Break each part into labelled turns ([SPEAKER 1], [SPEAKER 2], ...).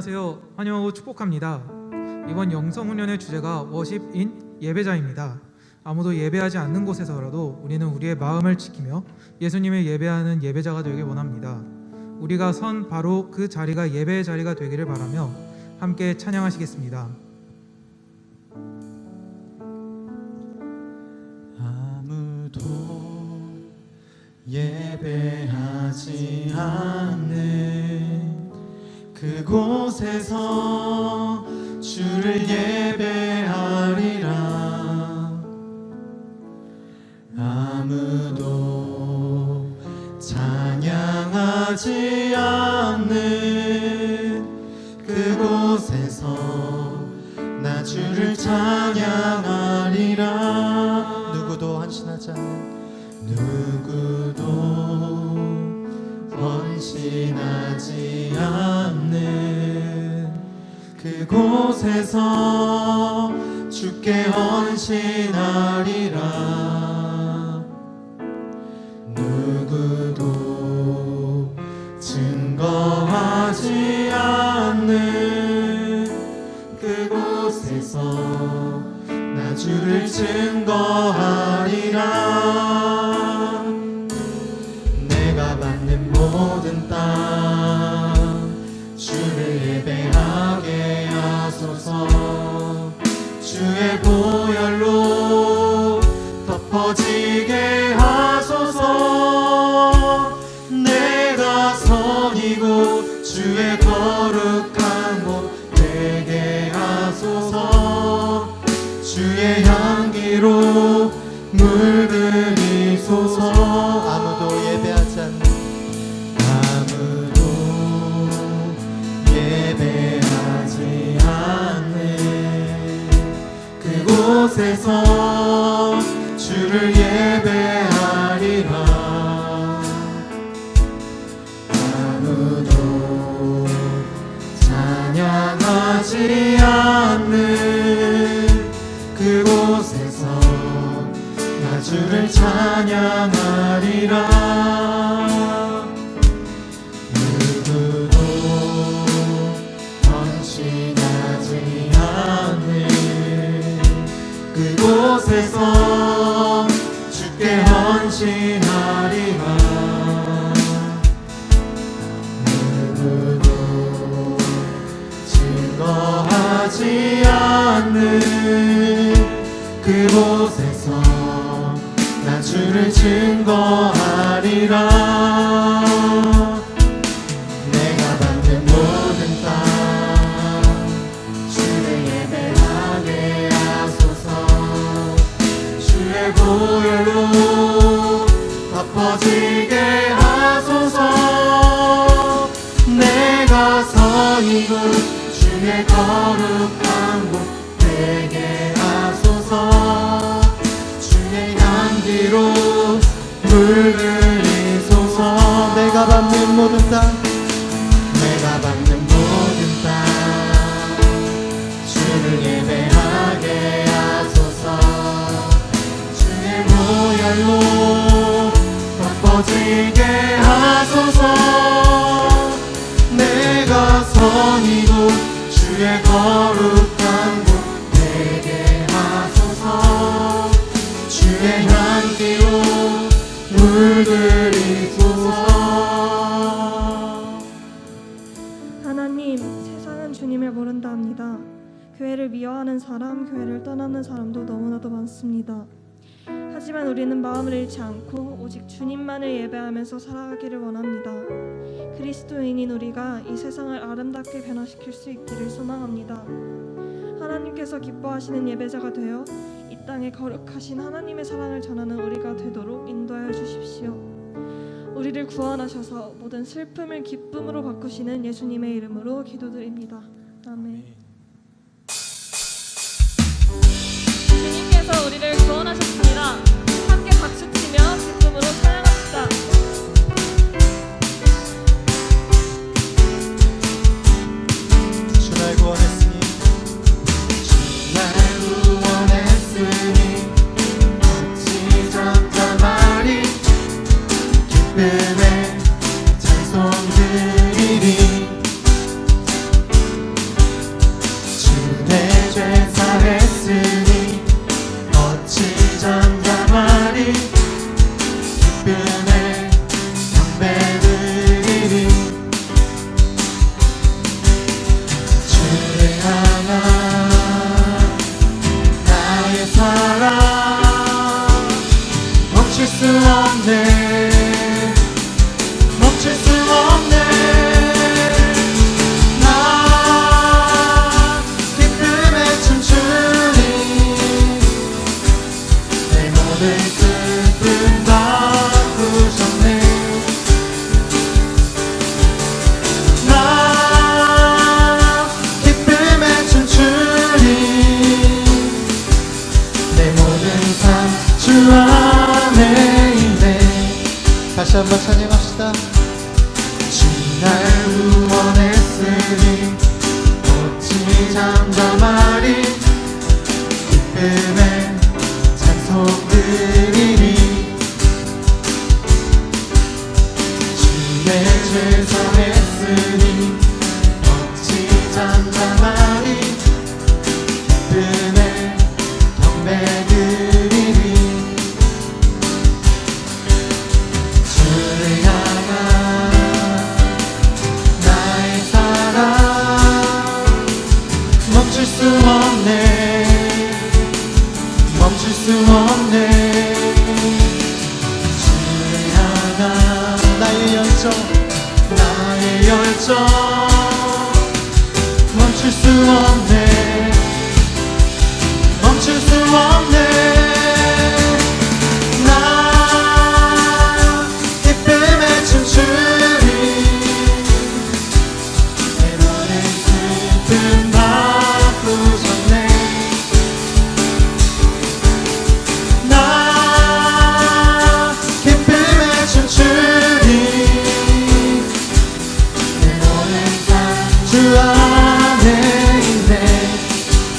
[SPEAKER 1] 안녕하세요. 환영하고 축복합니다. 이번 영성훈련의 주제가 워십인 예배자입니다. 아무도 예배하지 않는 곳에서라도 우리는 우리의 마음을 지키며 예수님을 예배하는 예배자가 되길 원합니다. 우리가 선 바로 그 자리가 예배의 자리가 되기를 바라며 함께 찬양하시겠습니다.
[SPEAKER 2] 아무도 예배하지 않는 그곳에서 주를 예배하리라. 아무도 찬양하지 않는 그곳에서 나 주를 찬양하리라. 누구도 헌신하지 않는, 누구도 헌신하지 않는 그곳에서 주께 헌신하리라. 누구도 증거하지 않는 그곳에서 나 주를 증거하리라. 내가 받는 모든 땅 주를 예배하게 하소서. 주의 보혈로 덮어지게 하소서. 내가 선이고 주의 거룩한 곳 되게 하소서. 주의 향기로 물들이소서. 아무도 예배하지 않는, 아무도 예배하지 않는 그곳에서 주를 예배하리라. 아무도 찬양하지 않는 그곳에서 나 주를 찬양하리라. 누구도 헌신하지 않는 그곳에서 주께 헌신하리라. 누구도 증거하지 않는 그곳에서 나 주를 증거하리라. 내가 받는 모든 땅 주를 예배하게 하소서. 주의 보혈로 덮어지게 하소서. 내가 선이고 주의 거룩한 곳 되게 하소서. 주의 향기로 물들이소서. 내가 받는 모든 땅, 내가 받는 모든 땅 주를 예배하게 하소서. 주의 보혈로 덮어지게 하소서. 내가 선이고 주의 거룩한 곳 되게 하소서. 주의 향기로 물들이소서.
[SPEAKER 3] 하나님, 세상은 주님을 모른다 합니다. 교회를 미워하는 사람, 교회를 떠나는 사람도 너무나도 많습니다. 하지만 우리는 마음을 잃지 않고 오직 주님만을 예배하면서 살아가기를 원합니다. 그리스도인인 우리가 이 세상을 아름답게 변화시킬 수 있기를 소망합니다. 하나님께서 기뻐하시는 예배자가 되어 이 땅에 거룩하신 하나님의 사랑을 전하는 우리가 되도록 인도하여 주십시오. 우리를 구원하셔서 모든 슬픔을 기쁨으로 바꾸시는 예수님의 이름으로 기도드립니다. 아멘. 주님께서 우리를 구원하셨습니다. 함께 박수치며 기쁨으로 찬양합시다.
[SPEAKER 2] 주 날 구원했으니, 주 날 구원했으니 어찌 잡담하리. 기쁨에 찬송 드리리. 주화했으니 어찌 잠잠하리 기쁨의 경배드리리 주를 향한 나의 사랑 멈출 수 없네 멈출 수 없네 나 기쁨에 춤추리 내 모든 슬픔 바꾸셨네 나 기쁨에 춤추리 내 모든 삶 주 안에 있네 다시 한번 찬양합시다 주 날 구원했으니 어찌 잠잠하리 기쁨에 찬송 드리리 주의 죄 사했으니 어찌 잠잠하리 기쁨에 경배드리리 주를 향한 나의 사랑 멈출 수 없네 멈출 수 없네 주를 향한 나의 열정 나의 열정 멈출 수 없네 멈출 수 없네 나 기쁨에 춤추리 내 모든 슬픔 바꾸셨네 나 기쁨에 춤추리 내 모든 삶 주 안에 있네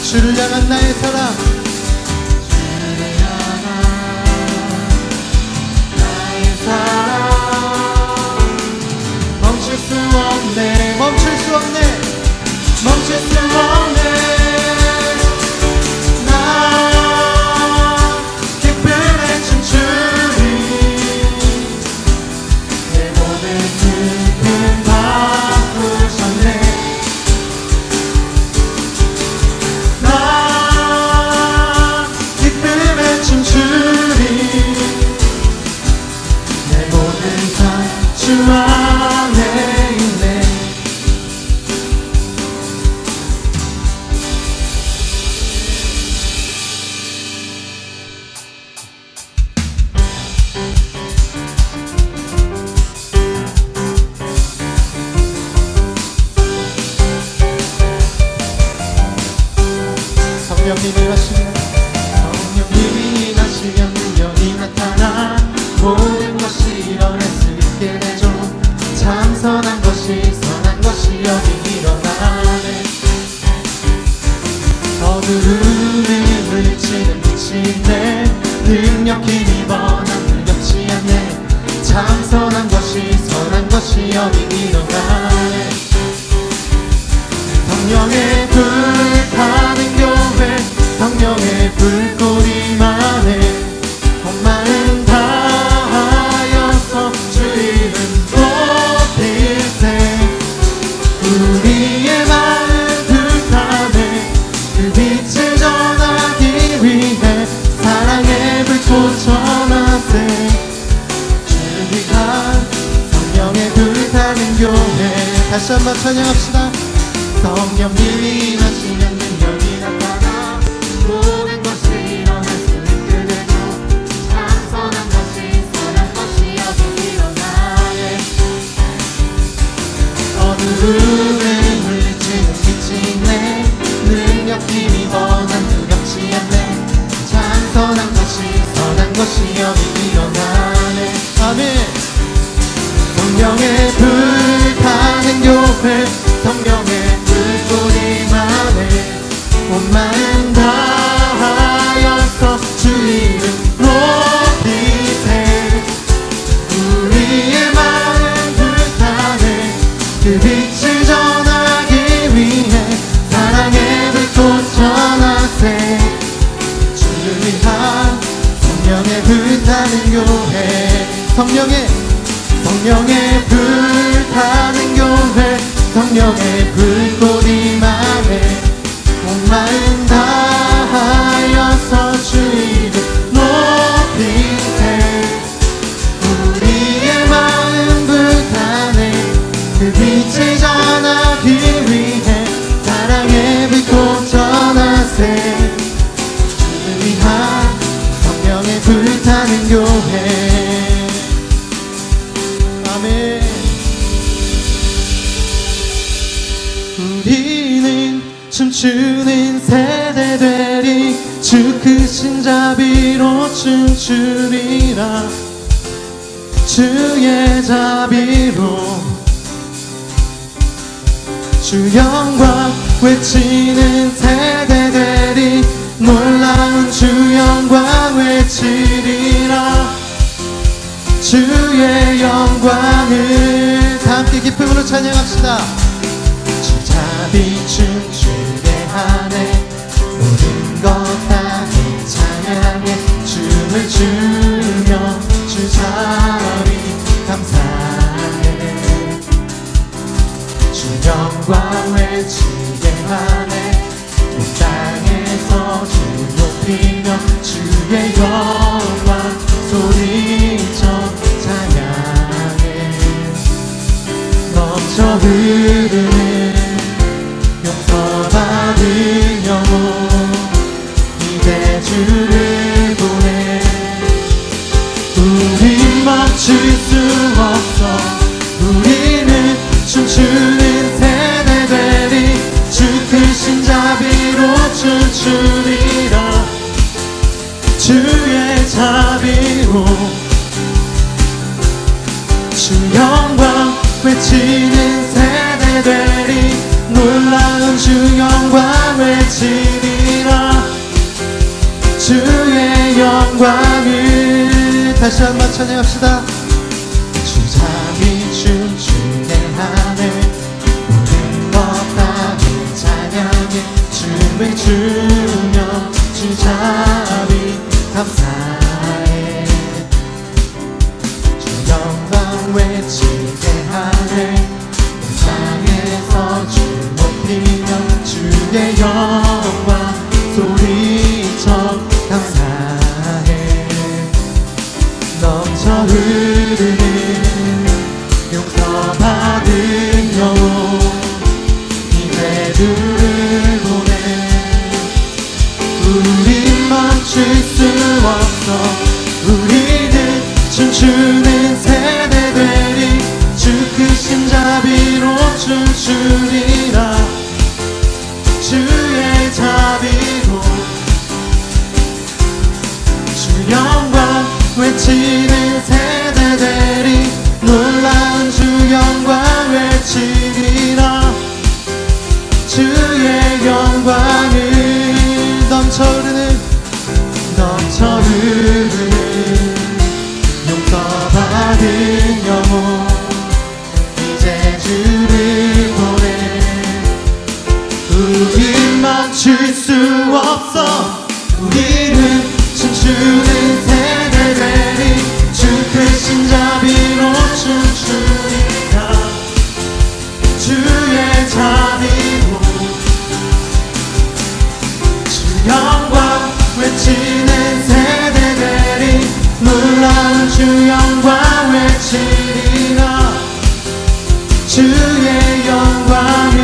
[SPEAKER 2] 주를 향한 나의 사랑 주를 향한 나의 사랑 멈출 수 없네 멈출 수 없네 멈출 수 없네 나 기쁨에 춤추리 내 모든 슬픔 바꾸셨네 나 기쁨에 춤추리 내 모든 삶 주 안에 있네 성령님이 하시면 성령님이 하시면 능력이 나타나 모든 것이 일어날 수 있게 되죠 참 선한 것이 여기 일어나네 어두움에 물리치는 빛이 내 능력 힘이 번한 두렵지 않네 참 선한 것이 여기 일어나네 성령의 불타는 교회 성령의 불꽃이만해 온 마음 다하여서 주 이름 높일세 우리의 마음 불타네 그 빛을 전하기 위해 사랑의 불꽃 전하세 주를 위한 성령의 불타는 교회 다시 한번 찬양합시다 성령님이 하시면 능력이 나타나 모든 것이 일어날 수 있게 되죠 참 선한 것이 여기 일어나네 어두움에 물리치는 빛이 내 능력 힘이 번한 두렵지 않네 참 선한 것이 여기 일어나네 아멘 성령의 불타는 교회 성령의 불꽃이만해 온 마음 다하여서 주 이름 높이세 우리의 마음 불타네 그 빛을 전하기 위해 사랑의 불꽃 전하세 성령의 불타는 교회, 성령의 불꽃 임하네. 온 마음 다하여서 주 이름 높이세. 우리의 마음 불타네. 그 빛을 전하기 위해 사랑의 불꽃 전하세. 주를 위한 성령의 불타는 교회. 아멘. 우리는 춤추는 세대 되리. 주 크신 자비로 춤추리라. 주의 자비로 주 영광 외치는 세대 되리. 놀라운 주 영광 외치리라. 주의 영광을 다 함께 기쁨으로 찬양합시다. 주 자비 춤추게 하네. 모든 것 다 찬양해. 춤을 추며 주 자비 감사해. 주 영광 외치게 하네. 이 땅에서 주 높이며 주의 영광 소리쳐 찬양해. 넘쳐 흐르는 용서받은 영혼 이제 주를 보내. 우린 멈출 수 없어. 우리는 춤추는 세대 되리. 주 크신 자비로 춤추리라. 주의 자비로 주 영광 외치는 세대 되리. 놀라운 주 영광 외치리라. 주의 영광을 다시 한번 찬양합시다. 주 자비 춤추게 하네. 모든 것 다 찬양해. 춤을 추며 주 자비 감사해. 주 영광 외치게 하네. 이 땅에서 주 높이며 주의 영광 소리쳐 감사해. 넘쳐 흐르는 용서받은 영혼 이제 주를 보내. 우린 멈출 수 없어. 우리는 춤추는 세대 되리. 주 크신 자비로 춤추리라. 주의 자비로 주 영광 외치는 세대 되리. 놀라운 주 영광 외치리라. 주의 영광을 넘쳐 흐르는 용서받은 영혼 이제 주를 보내. 우린 멈출 수 없어. 우리는 춤추는 세대 되리. 주 크신 자비로 춤추리라. 주의 자비로 주 영광 외치는 세대 되리. 놀라운 주 영광 외치리라. 주의 영광을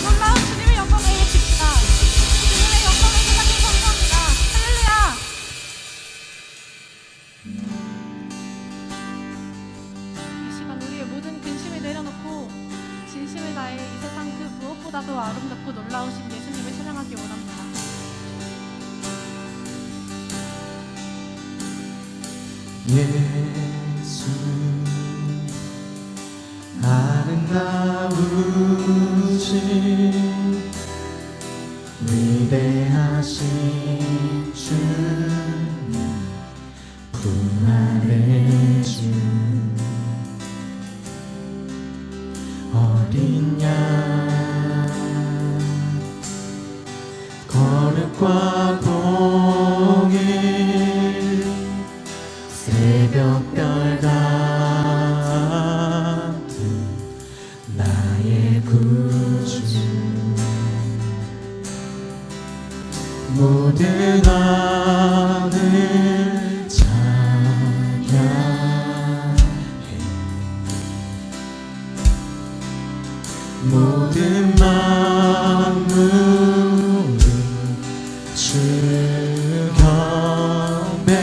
[SPEAKER 4] 놀라운 주님의 영광을 외칩시다. 주님의 영광을 세상에 선포합니다. 할렐루야. 이 시간 우리의 모든 근심을 내려놓고 진심을 다해 이 세상 그 무엇보다도 아름답고 놀라우신 예수님을 찬양하기 원합니다.
[SPEAKER 2] 예수 아름다우신 위대하신 주님 부활의 주 어린 양 거룩과 공의 구주 모든 하늘 찬양해 모든 만물은 주 경배해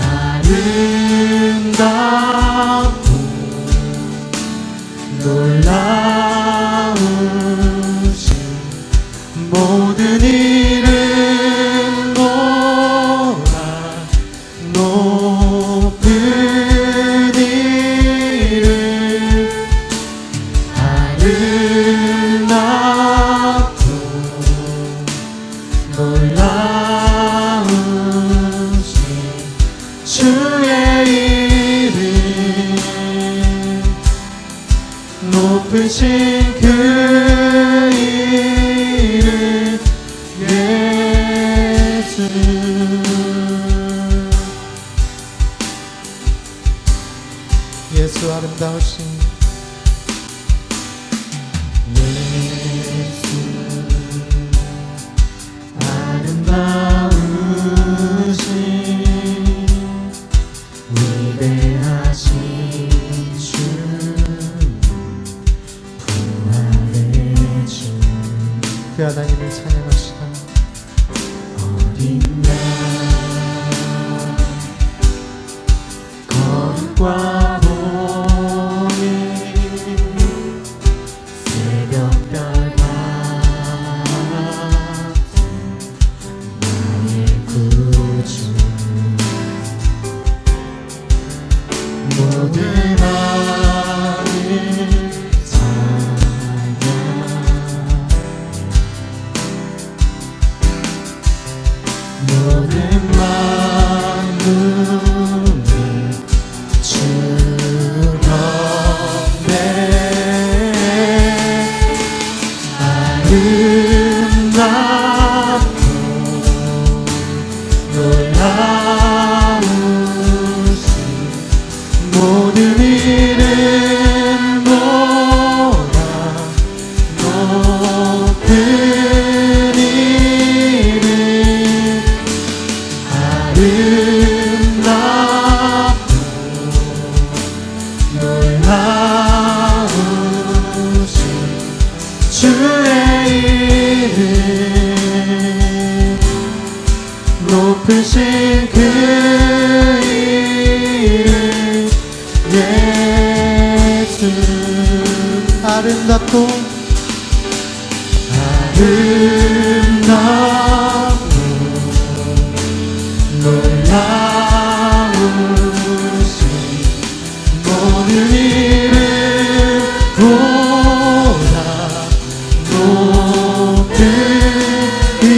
[SPEAKER 2] 아름답고 놀라우신 모든 이름 모아 높은 이름 아름답고 놀라우신 주의 이름 높으신 그 이름 예수 예수 아름다우신 예수 아름다우신 위대하신 주 부활의 주 그 하나님을 찬양합시다. 어린 양 거룩과 봉인 새벽별 같은 나의 구주 모든 하늘 찬양 모든 만물을 주 경배해 아름답고 놀라우신 모든 이름 모아 높은 이름 아름답고 놀라우신 주의 이름 높으신 그 이름 예수 아름답고 아름답고 놀라우신 모든 이름 보다 높은 이름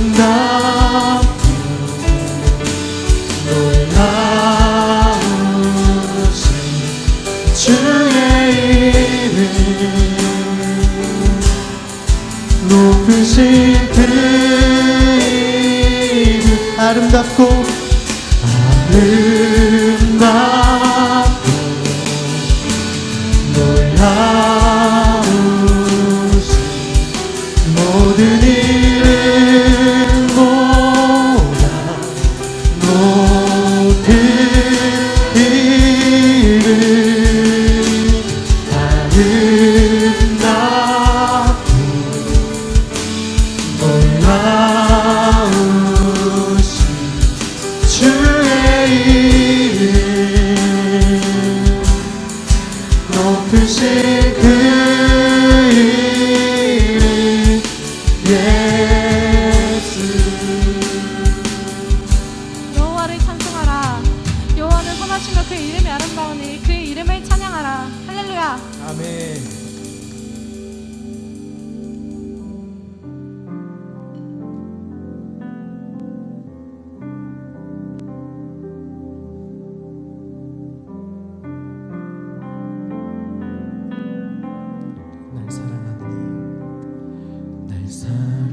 [SPEAKER 2] 아름답고 놀라우신 주의 이름 높으신 그 이름 아름답고 아름답고 놀라우신 모든 이름 보다 높은 이름 아름답고 놀라우신 주의 이름 높으신 그 이름 예수
[SPEAKER 4] 여호와를 찬송하라. 여호와는 선하시며 그 이름이 아름다우니 그 이름을 찬양하라. 할렐루야.
[SPEAKER 2] 아멘. 날 사랑하느니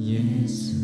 [SPEAKER 2] 예수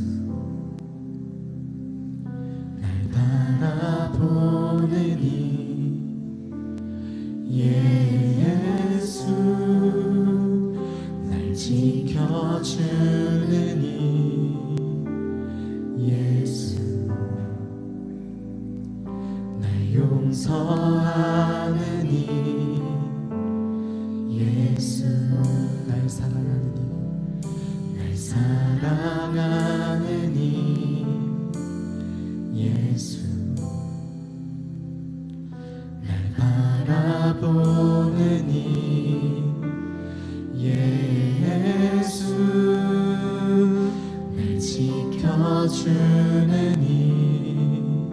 [SPEAKER 2] 지켜주는 이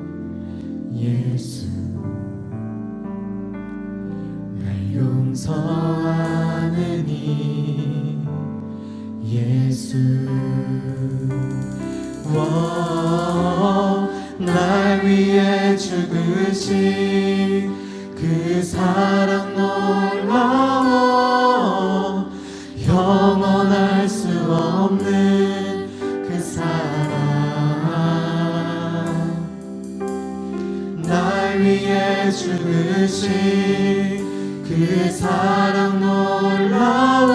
[SPEAKER 2] 예수, 날 용서하는 이 예수, 날 위해 죽으신 그 사랑 놀라워, 영원할 수 없는 그 사랑, 날 위해 죽으신 그 사랑 놀라워,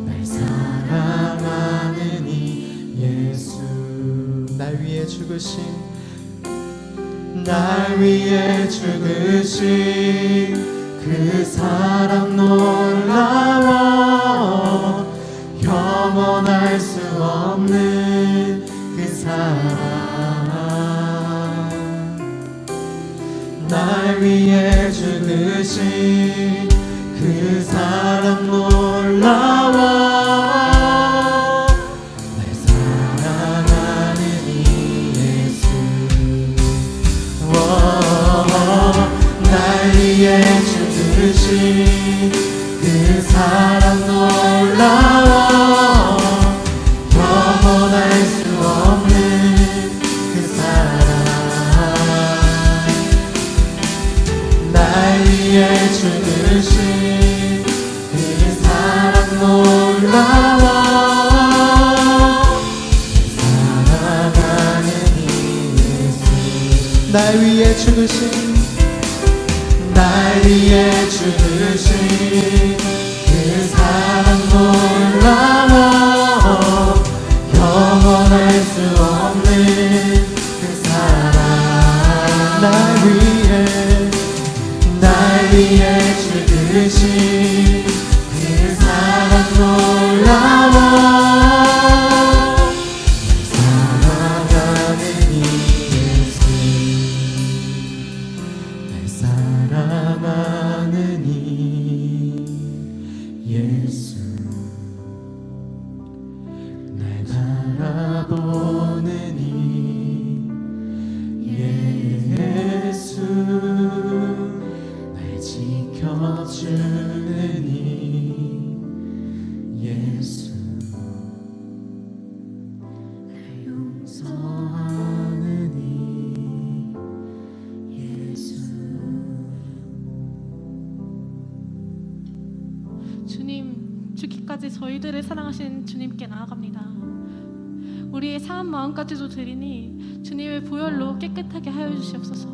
[SPEAKER 2] 날 사랑하는 이 예수, 날 위해 죽으신, 날 위해 죽으신 그 사랑 놀라워, 영원할 수 없는 그 사랑, 날 위해 죽으신 그 사랑 놀라워, 날 사랑하는 이 예수, 날 위해 죽으신 그 사랑 놀라워, 영원할 수 없는 그 사랑, 날 위해 죽으신 그 사랑 놀라워, 사랑하는 이 예수, 날 위해 죽으신, 날 위해 죽으신 그 사랑 놀라워, 영원할 수 없는 그 사랑, 날 위해 죽으신 그 사랑 놀라워, 사랑하는 이 예수, 날 사랑하는 이 예수, 날 바라보는 이 예수, 날 지켜주는 이 예수, 날 용서하는 이 예수.
[SPEAKER 4] 주님, 죽기까지 저희들을 사랑하신 주님께 나아갑니다. 우리의 상한 마음까지도 드리니 주님의 보혈로 깨끗하게 하여 주시옵소서.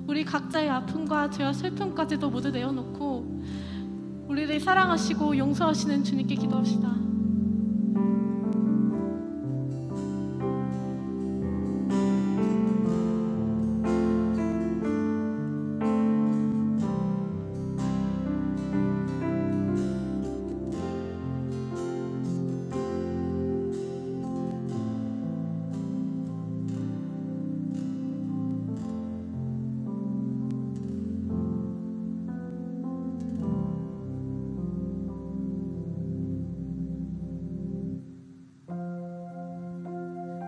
[SPEAKER 4] 우리 각자의 아픔과 죄와 슬픔까지도 모두 내어놓고 우리를 사랑하시고 용서하시는 주님께 기도합시다.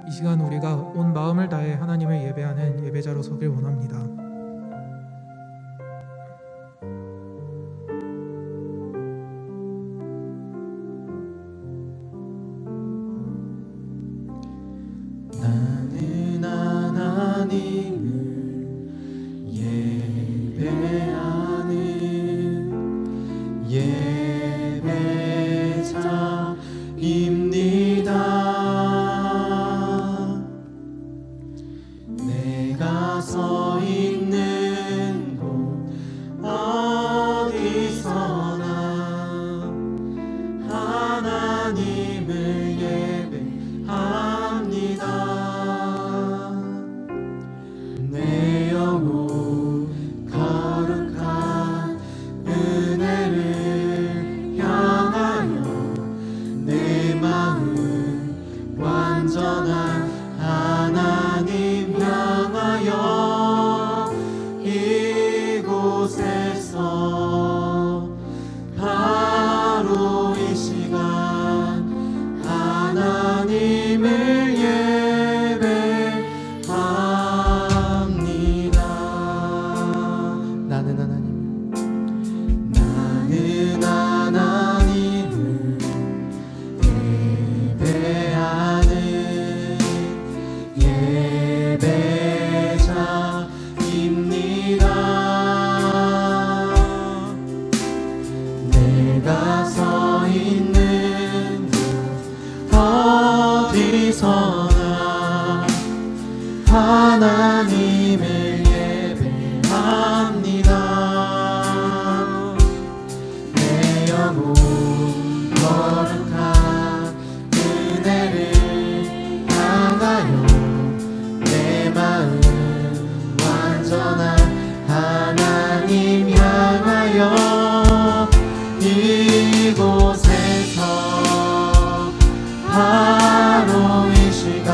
[SPEAKER 1] 이 시간 우리가 온 마음을 다해 하나님을 예배하는 예배자로 서길 원합니다.
[SPEAKER 2] 나는 하나님을 예배하는 예배자입니다. 내가 서 있는 곳 어디서나 하나님을 예배합니다. 선한 하나님을 예배합니다. 내 영혼 거룩한 은혜를 향하여 내 마음 완전한 하나님 향하여 이곳에서 바로 이 시간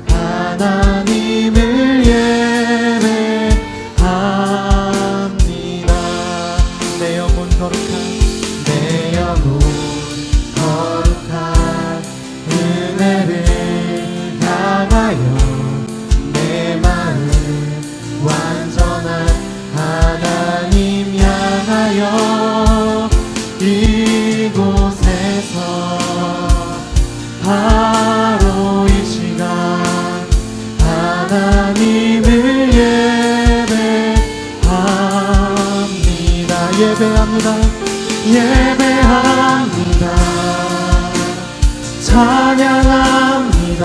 [SPEAKER 2] 하나님을 예배합니다. 내 영혼 거룩한 은혜를 향하여 내 마음 완전한 하나님 향하여 이곳에서 바로 이 시간 하나님을 예배합니다. 예배합니다. 찬양합니다.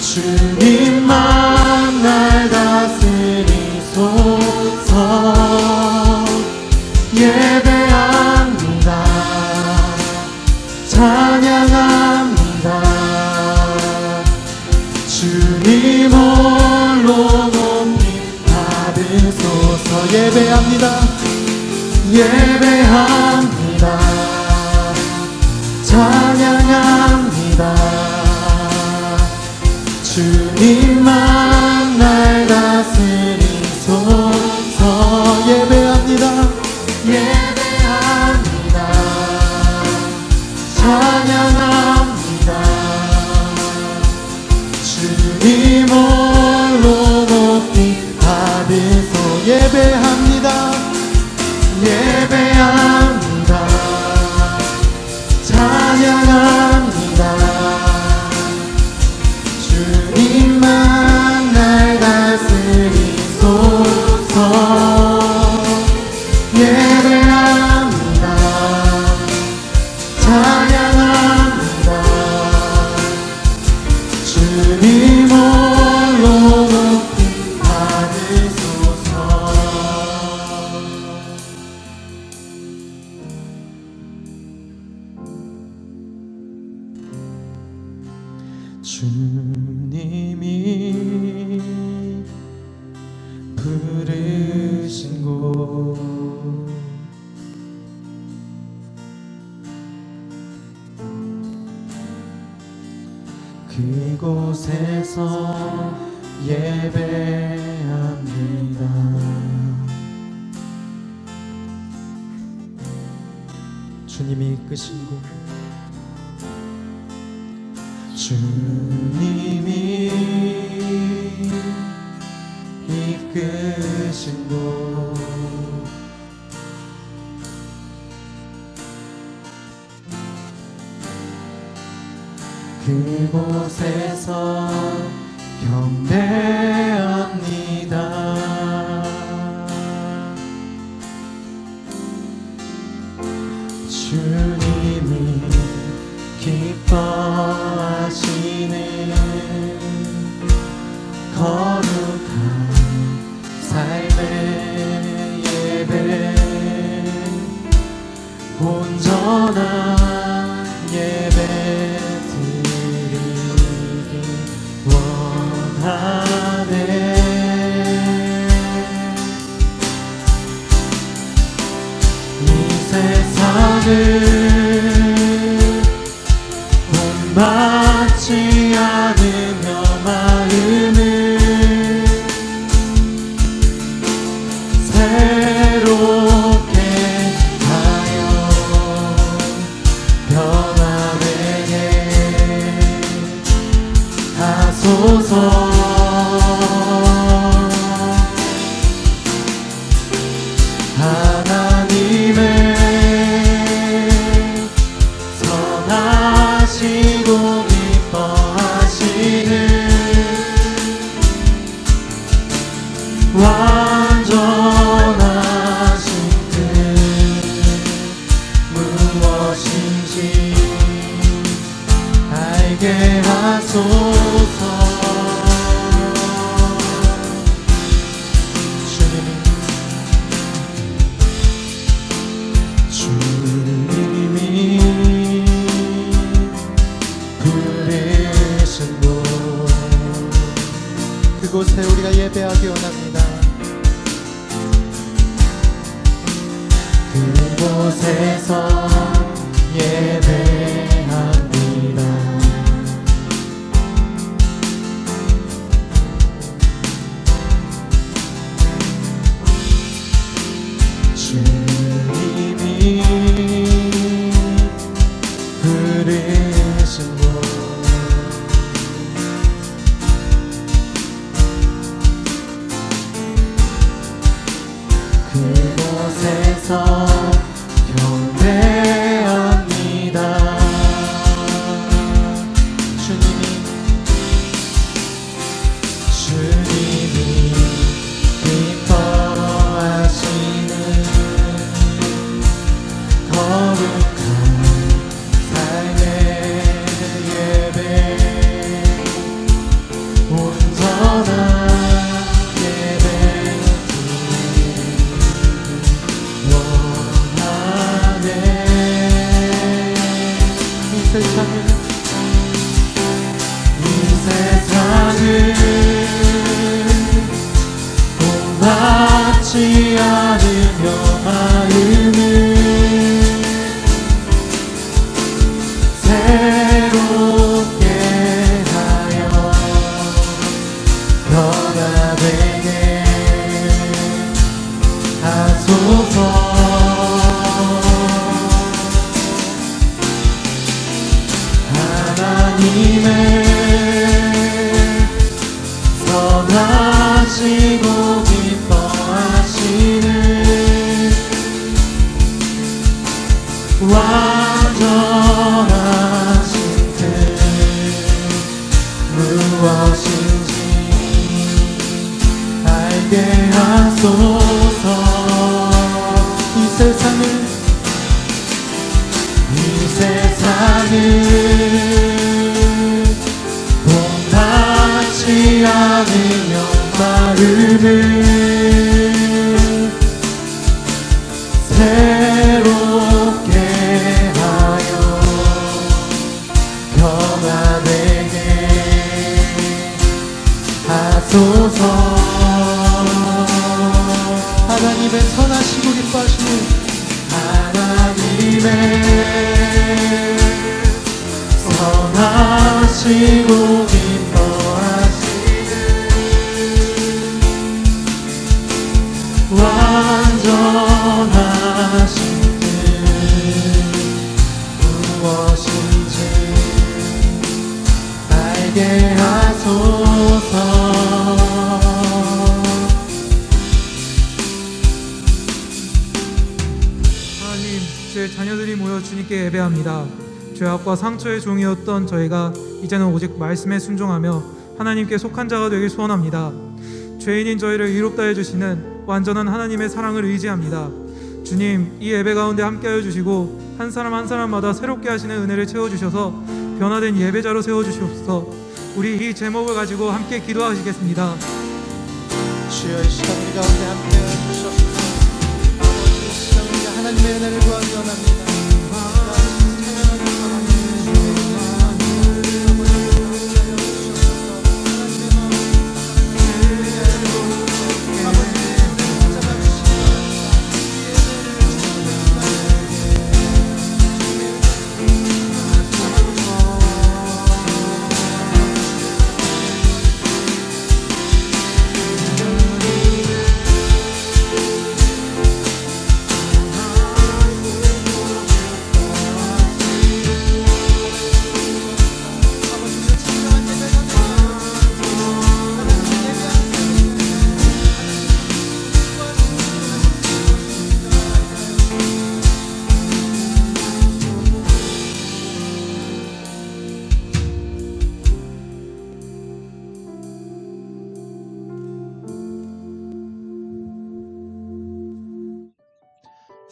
[SPEAKER 2] 주님만 날 다스리소서. 예배합니다. 찬양합니다. 주님 홀로 높이 받으소서. 예배합니다. 예배합니다. 찬양합니다. 주님만 날 다스리소서. 예배합니다. 예배합니다. 찬양합니다. 주님 홀로 높이 받으소. 예배합니다. 예배합니다. 찬양합니다. 주님만 날 다스리소서. 예배합니다. 찬양합니다. 주님 홀로 높이 받으소서. 주님이 부르신 곳 그곳에서 예배합니다. 주님이 이끄신 곳 주님이 이끄신 곳 그곳에서 경배합니다. 주님이 기뻐하시는 거룩한 삶의 예배 온전한 예배 드리기 원하네. 이 세상을 본받지 않으며 마음을 새롭게 하여 변화되게 하소서. 하나님의 선하시고 기뻐하시는 완전하신 뜻 무엇인지 알게 하소서. 주님이 부르신 곳, 그곳에 우리가 예배하기 원합니다. 그곳에서 예배합니다. 주님이 부르신 곳, 그곳에서 경배합니다. 주님이 기뻐하시는 거룩한 삶의 예배, 온전한 예배 원하네. 이 세상을 본받지 않으며 마음을 새롭게 하여 변화되게 하소서. 하나님의 선하시고 기뻐하시는 완전하신 뜻 무엇인지 알게 하소서. 이 세상을 본받지 않으며 마음을 새롭게 하여 변화되게 하소서. 하나님의 선하시고 기뻐하시는 하나님의 선하시고 기뻐하시는 완전하신 뜻 무엇인지 알게 하소서.
[SPEAKER 1] 하나님, 주의 자녀들이 모여 주님께 예배합니다. 죄악과 상처의 종이었던 저희가 이제는 오직 말씀에 순종하며 하나님께 속한 자가 되길 소원합니다. 죄인인 저희를 의롭다 해주시는 완전한 하나님의 사랑을 의지합니다. 주님, 이 예배 가운데 함께하여 주시고 한 사람 한 사람마다 새롭게 하시는 은혜를 채워주셔서 변화된 예배자로 세워주시옵소서. 우리 이 제목을 가지고 함께 기도하시겠습니다.
[SPEAKER 2] 주여, 이 시간 우리 가운데 함께하여 주시옵소서. 아버지, 이 시간 우리가 하나님의 은혜를 구하기 원합니다.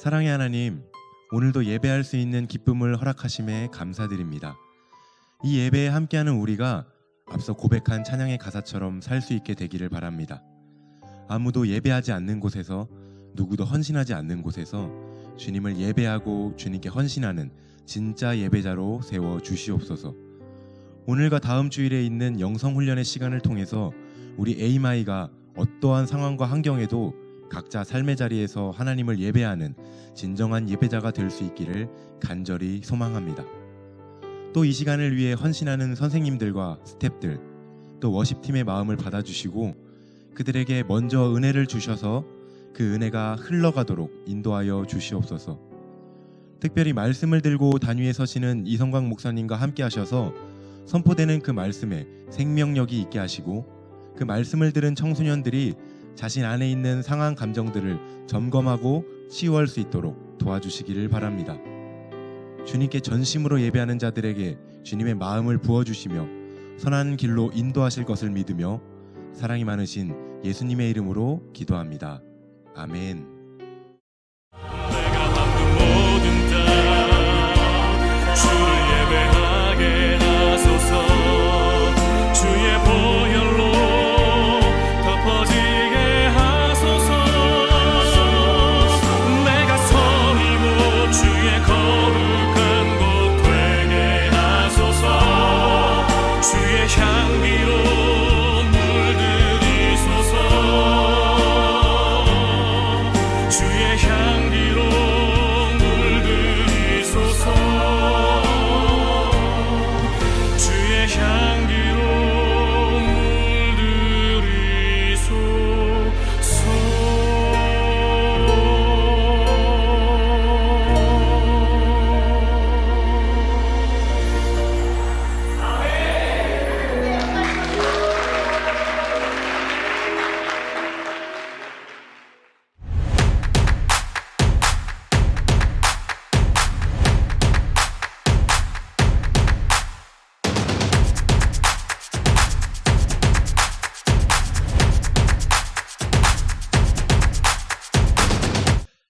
[SPEAKER 5] 사랑의 하나님, 오늘도 예배할 수 있는 기쁨을 허락하심에 감사드립니다. 이 예배에 함께하는 우리가 앞서 고백한 찬양의 가사처럼 살 수 있게 되기를 바랍니다. 아무도 예배하지 않는 곳에서, 누구도 헌신하지 않는 곳에서 주님을 예배하고 주님께 헌신하는 진짜 예배자로 세워 주시옵소서. 오늘과 다음 주일에 있는 영성훈련의 시간을 통해서 우리 에이마이가 어떠한 상황과 환경에도 각자 삶의 자리에서 하나님을 예배하는 진정한 예배자가 될 수 있기를 간절히 소망합니다. 또 이 시간을 위해 헌신하는 선생님들과 스태프들, 또 워십팀의 마음을 받아주시고 그들에게 먼저 은혜를 주셔서 그 은혜가 흘러가도록 인도하여 주시옵소서. 특별히 말씀을 들고 단위에 서시는 이성광 목사님과 함께 하셔서 선포되는 그 말씀에 생명력이 있게 하시고 그 말씀을 들은 청소년들이 자신 안에 있는 상한 감정들을 점검하고 치유할 수 있도록 도와주시기를 바랍니다. 주님께 전심으로 예배하는 자들에게 주님의 마음을 부어주시며 선한 길로 인도하실 것을 믿으며 사랑이 많으신 예수님의 이름으로 기도합니다. 아멘.
[SPEAKER 6] 내가 만든 모든 땅 주를 예배하게 하소서. 주의 보혈로 덮어지게 하소서. 내가 섬이고 주의 거룩한 곳 되게 하소서. 주의 향기로 주의 향기로 물들이소서. 주의 향기로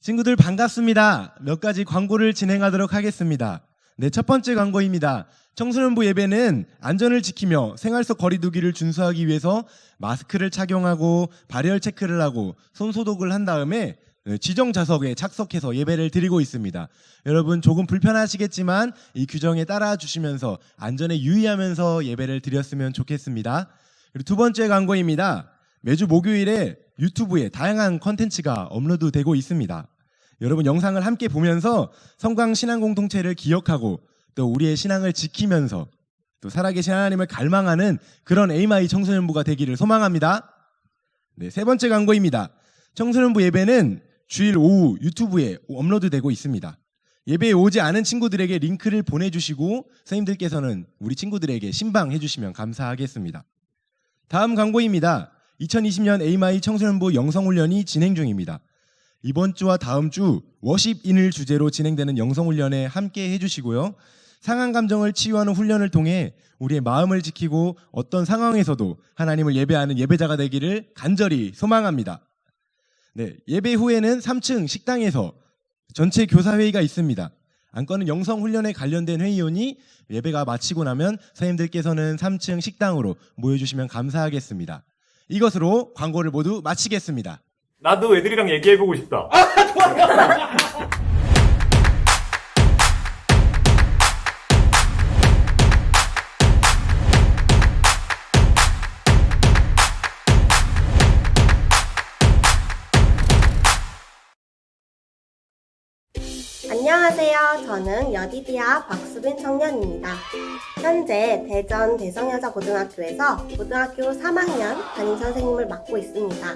[SPEAKER 5] 친구들 반갑습니다. 몇 가지 광고를 진행하도록 하겠습니다. 네, 첫 번째 광고입니다. 청소년부 예배는 안전을 지키며 생활 속 거리 두기를 준수하기 위해서 마스크를 착용하고 발열 체크를 하고 손 소독을 한 다음에 지정 좌석에 착석해서 예배를 드리고 있습니다. 여러분 조금 불편하시겠지만 이 규정에 따라 주시면서 안전에 유의하면서 예배를 드렸으면 좋겠습니다. 그리고 두 번째 광고입니다. 매주 목요일에 유튜브에 다양한 컨텐츠가 업로드되고 있습니다. 여러분 영상을 함께 보면서 성광 신앙 공동체를 기억하고 또 우리의 신앙을 지키면서 또 살아계신 하나님을 갈망하는 그런 에이마이 청소년부가 되기를 소망합니다. 네, 세 번째 광고입니다. 청소년부 예배는 주일 오후 유튜브에 업로드되고 있습니다. 예배에 오지 않은 친구들에게 링크를 보내주시고 선생님들께서는 우리 친구들에게 신방해 주시면 감사하겠습니다. 다음 광고입니다. 2020년 에이마이 청소년부 영성훈련이 진행 중입니다. 이번 주와 다음 주 워십인을 주제로 진행되는 영성훈련에 함께 해주시고요. 상한 감정을 치유하는 훈련을 통해 우리의 마음을 지키고 어떤 상황에서도 하나님을 예배하는 예배자가 되기를 간절히 소망합니다. 네, 예배 후에는 3층 식당에서 전체 교사회의가 있습니다. 안건은 영성훈련에 관련된 회의오니 예배가 마치고 나면 선생님들께서는 3층 식당으로 모여주시면 감사하겠습니다. 이것으로 광고를 모두 마치겠습니다.
[SPEAKER 7] 나도 애들이랑 얘기해보고 싶다.
[SPEAKER 8] 안녕하세요. 저는 여디디아 박수빈 청년입니다. 현재 대전 대성여자고등학교에서 고등학교 3학년 담임선생님을 맡고 있습니다.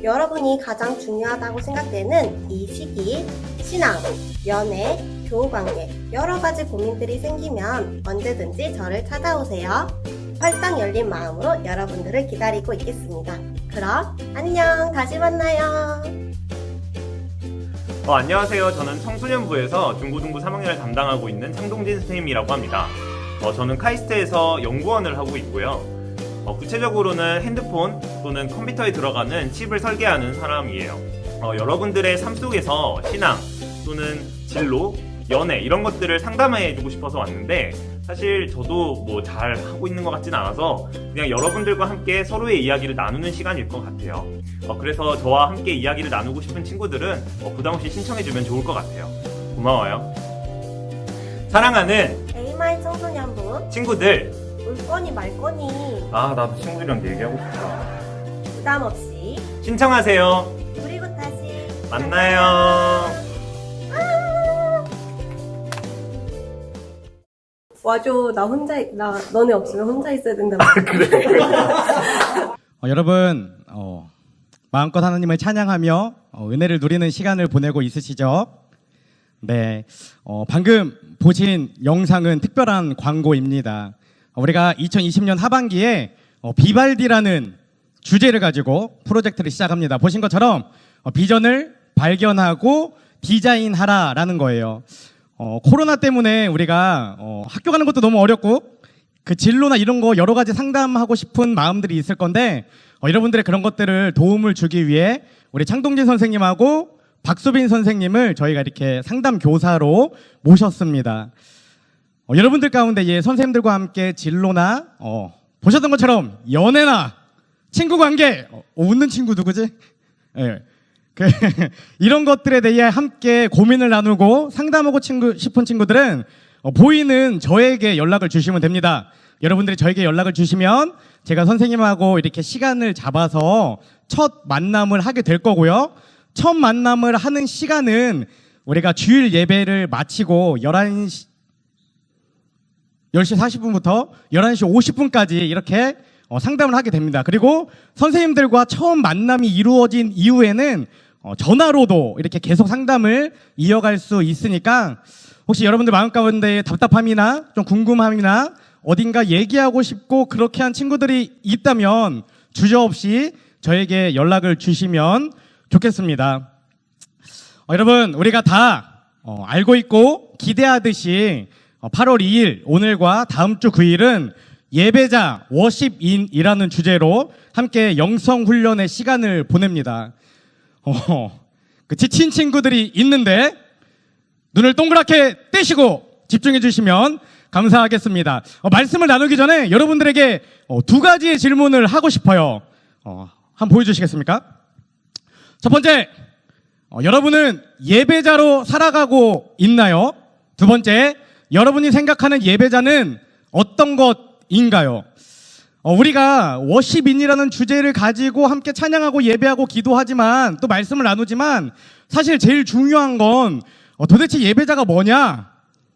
[SPEAKER 8] 여러분이 가장 중요하다고 생각되는 이 시기, 신앙, 연애, 교우관계, 여러가지 고민들이 생기면 언제든지 저를 찾아오세요. 활짝 열린 마음으로 여러분들을 기다리고 있겠습니다. 그럼 안녕, 다시 만나요.
[SPEAKER 7] 안녕하세요. 저는 청소년부에서 중고등부 3학년을 담당하고 있는 창동진 선생님이라고 합니다. 저는 카이스트에서 연구원을 하고 있고요. 구체적으로는 핸드폰 또는 컴퓨터에 들어가는 칩을 설계하는 사람이에요. 여러분들의 삶 속에서 신앙 또는 진로 연애 이런 것들을 상담해주고 싶어서 왔는데 사실 저도 뭐 잘 하고 있는 것 같진 않아서 그냥 여러분들과 함께 서로의 이야기를 나누는 시간일 것 같아요. 그래서 저와 함께 이야기를 나누고 싶은 친구들은 부담없이 신청해주면 좋을 것 같아요. 고마워요. 사랑하는
[SPEAKER 8] 에이마이 청소년부
[SPEAKER 7] 친구들.
[SPEAKER 8] 울 거니 말 거니
[SPEAKER 7] 나도 친구들이랑 얘기하고 싶다.
[SPEAKER 8] 부담 없이
[SPEAKER 7] 신청하세요.
[SPEAKER 8] 우리 곧 다시
[SPEAKER 7] 만나요.
[SPEAKER 8] 와줘. 나 너네 없으면 혼자 있어야 된다.
[SPEAKER 9] 여러분 마음껏 하나님을 찬양하며 은혜를 누리는 시간을 보내고 있으시죠? 네, 방금 보신 영상은 특별한 광고입니다. 우리가 2020년 하반기에 비발디라는 주제를 가지고 프로젝트를 시작합니다. 보신 것처럼 비전을 발견하고 디자인하라라는 거예요. 코로나 때문에 우리가 학교 가는 것도 너무 어렵고 그 진로나 이런 거 여러 가지 상담하고 싶은 마음들이 있을 건데 여러분들의 그런 것들을 도움을 주기 위해 우리 창동진 선생님하고 박수빈 선생님을 저희가 이렇게 상담 교사로 모셨습니다. 여러분들 가운데 선생님들과 함께 진로나 보셨던 것처럼 연애나 친구 관계 웃는 친구 누구지? 예. 이런 것들에 대해 함께 고민을 나누고 상담하고 싶은 친구들은 보이는 저에게 연락을 주시면 됩니다. 여러분들이 저에게 연락을 주시면 제가 선생님하고 이렇게 시간을 잡아서 첫 만남을 하게 될 거고요. 첫 만남을 하는 시간은 우리가 주일 예배를 마치고 10시 40분부터 11시 50분까지 이렇게 상담을 하게 됩니다. 그리고 선생님들과 처음 만남이 이루어진 이후에는 전화로도 이렇게 계속 상담을 이어갈 수 있으니까 혹시 여러분들 마음 가운데 답답함이나 좀 궁금함이나 어딘가 얘기하고 싶고 그렇게 한 친구들이 있다면 주저없이 저에게 연락을 주시면 좋겠습니다. 여러분 우리가 다 알고 있고 기대하듯이 8월 2일 오늘과 다음 주 9일은 예배자 워십인이라는 주제로 함께 영성훈련의 시간을 보냅니다. 그 지친 친구들이 있는데 눈을 동그랗게 떼시고 집중해 주시면 감사하겠습니다. 말씀을 나누기 전에 여러분들에게 두 가지의 질문을 하고 싶어요. 한번 보여주시겠습니까? 첫 번째, 여러분은 예배자로 살아가고 있나요? 두 번째, 여러분이 생각하는 예배자는 어떤 것인가요? 우리가 워십인이라는 주제를 가지고 함께 찬양하고 예배하고 기도하지만 또 말씀을 나누지만 사실 제일 중요한 건 도대체 예배자가 뭐냐?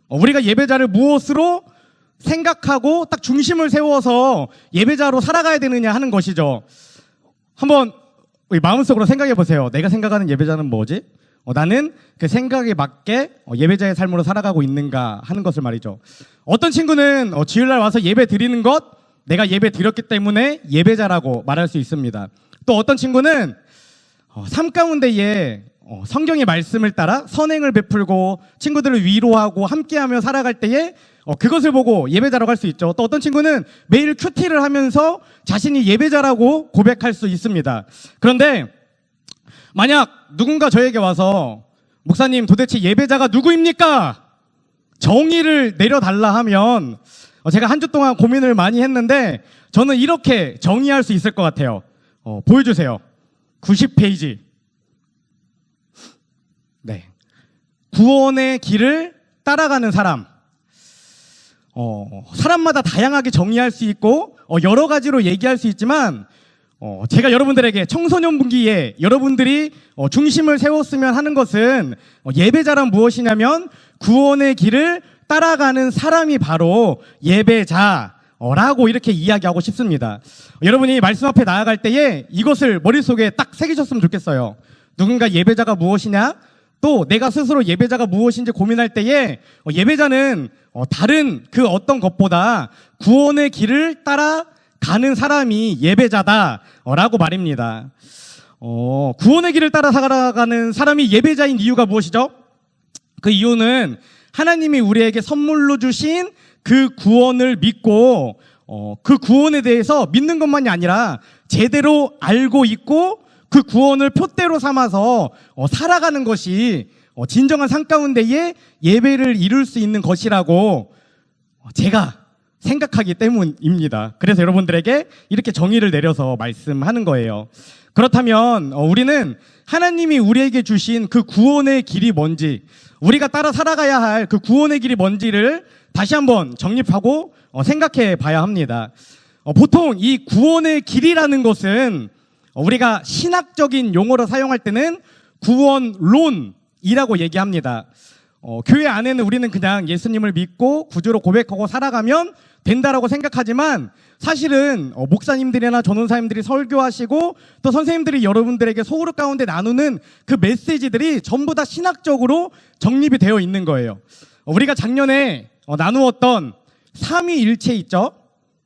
[SPEAKER 9] 우리가 예배자를 무엇으로 생각하고 딱 중심을 세워서 예배자로 살아가야 되느냐 하는 것이죠. 한번 마음속으로 생각해 보세요. 내가 생각하는 예배자는 뭐지? 나는 그 생각에 맞게 예배자의 삶으로 살아가고 있는가 하는 것을 말이죠. 어떤 친구는 주일날 와서 예배 드리는 것 내가 예배 드렸기 때문에 예배자라고 말할 수 있습니다. 또 어떤 친구는 삶 가운데에 성경의 말씀을 따라 선행을 베풀고 친구들을 위로하고 함께하며 살아갈 때에 그것을 보고 예배자라고 할 수 있죠. 또 어떤 친구는 매일 큐티를 하면서 자신이 예배자라고 고백할 수 있습니다. 그런데 만약 누군가 저에게 와서 목사님 도대체 예배자가 누구입니까? 정의를 내려달라 하면 제가 한 주 동안 고민을 많이 했는데 저는 이렇게 정의할 수 있을 것 같아요. 보여주세요. 90페이지. 네. 구원의 길을 따라가는 사람. 사람마다 다양하게 정의할 수 있고 여러 가지로 얘기할 수 있지만 제가 여러분들에게 청소년분기에 여러분들이 중심을 세웠으면 하는 것은 예배자란 무엇이냐면 구원의 길을 따라가는 사람이 바로 예배자라고 이렇게 이야기하고 싶습니다. 여러분이 말씀 앞에 나아갈 때에 이것을 머릿속에 딱 새기셨으면 좋겠어요. 누군가 예배자가 무엇이냐? 또 내가 스스로 예배자가 무엇인지 고민할 때에 예배자는 다른 그 어떤 것보다 구원의 길을 따라가는 사람이 예배자다라고 말입니다. 구원의 길을 따라 살아가는 사람이 예배자인 이유가 무엇이죠? 그 이유는 하나님이 우리에게 선물로 주신 그 구원을 믿고 그 구원에 대해서 믿는 것만이 아니라 제대로 알고 있고 그 구원을 표대로 삼아서 살아가는 것이 진정한 삶 가운데에 예배를 이룰 수 있는 것이라고 제가 생각하기 때문입니다. 그래서 여러분들에게 이렇게 정의를 내려서 말씀하는 거예요. 그렇다면 우리는 하나님이 우리에게 주신 그 구원의 길이 뭔지, 우리가 따라 살아가야 할 그 구원의 길이 뭔지를 다시 한번 정립하고 생각해 봐야 합니다. 보통 이 구원의 길이라는 것은 우리가 신학적인 용어로 사용할 때는 구원론이라고 얘기합니다. 교회 안에는 우리는 그냥 예수님을 믿고 구주로 고백하고 살아가면 된다라고 생각하지만 사실은 목사님들이나 전도사님들이 설교하시고 또 선생님들이 여러분들에게 소그룹 가운데 나누는 그 메시지들이 전부 다 신학적으로 정립이 되어 있는 거예요. 우리가 작년에 나누었던 삼위일체 있죠?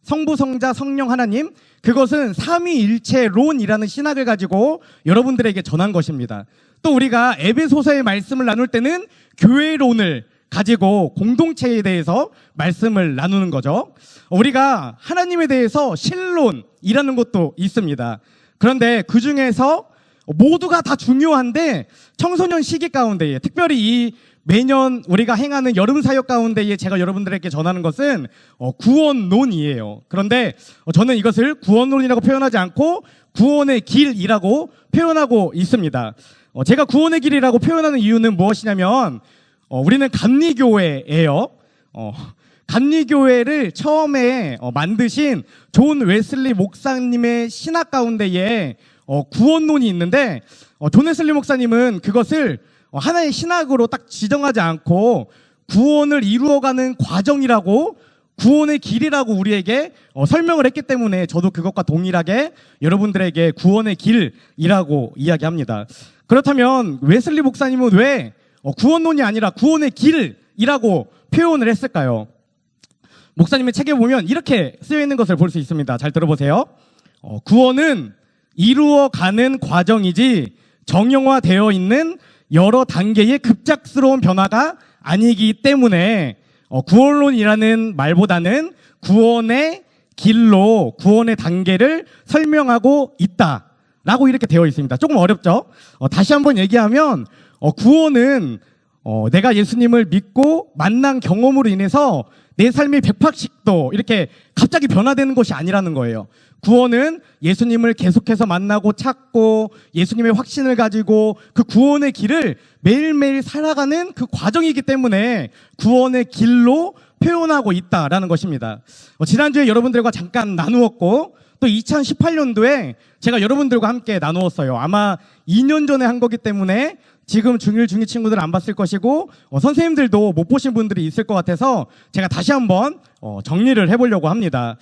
[SPEAKER 9] 성부, 성자, 성령 하나님, 그것은 삼위일체론이라는 신학을 가지고 여러분들에게 전한 것입니다. 또 우리가 에베소서의 말씀을 나눌 때는 교회론을 가지고 공동체에 대해서 말씀을 나누는 거죠. 우리가 하나님에 대해서 신론이라는 것도 있습니다. 그런데 그 중에서 모두가 다 중요한데 청소년 시기 가운데에 특별히 이 매년 우리가 행하는 여름 사역 가운데에 제가 여러분들에게 전하는 것은 구원론이에요. 그런데 저는 이것을 구원론이라고 표현하지 않고 구원의 길이라고 표현하고 있습니다. 제가 구원의 길이라고 표현하는 이유는 무엇이냐면 우리는 감리교회예요. 감리교회를 처음에 만드신 존 웨슬리 목사님의 신학 가운데에 구원론이 있는데 존 웨슬리 목사님은 그것을 하나의 신학으로 딱 지정하지 않고 구원을 이루어가는 과정이라고 구원의 길이라고 우리에게 설명을 했기 때문에 저도 그것과 동일하게 여러분들에게 구원의 길이라고 이야기합니다. 그렇다면 웨슬리 목사님은 왜 구원론이 아니라 구원의 길이라고 표현을 했을까요? 목사님의 책에 보면 이렇게 쓰여 있는 것을 볼 수 있습니다. 잘 들어보세요. 구원은 이루어가는 과정이지 정형화되어 있는 여러 단계의 급작스러운 변화가 아니기 때문에 구원론이라는 말보다는 구원의 길로 구원의 단계를 설명하고 있다라고 이렇게 되어 있습니다. 조금 어렵죠? 다시 한번 얘기하면 구원은 내가 예수님을 믿고 만난 경험으로 인해서 내 삶이 180도 이렇게 갑자기 변화되는 것이 아니라는 거예요. 구원은 예수님을 계속해서 만나고 찾고 예수님의 확신을 가지고 그 구원의 길을 매일매일 살아가는 그 과정이기 때문에 구원의 길로 표현하고 있다라는 것입니다. 지난주에 여러분들과 잠깐 나누었고 또 2018년도에 제가 여러분들과 함께 나누었어요. 아마 2년 전에 한 거기 때문에 지금 중1, 중2 친구들은 안 봤을 것이고 선생님들도 못 보신 분들이 있을 것 같아서 제가 다시 한번 정리를 해보려고 합니다.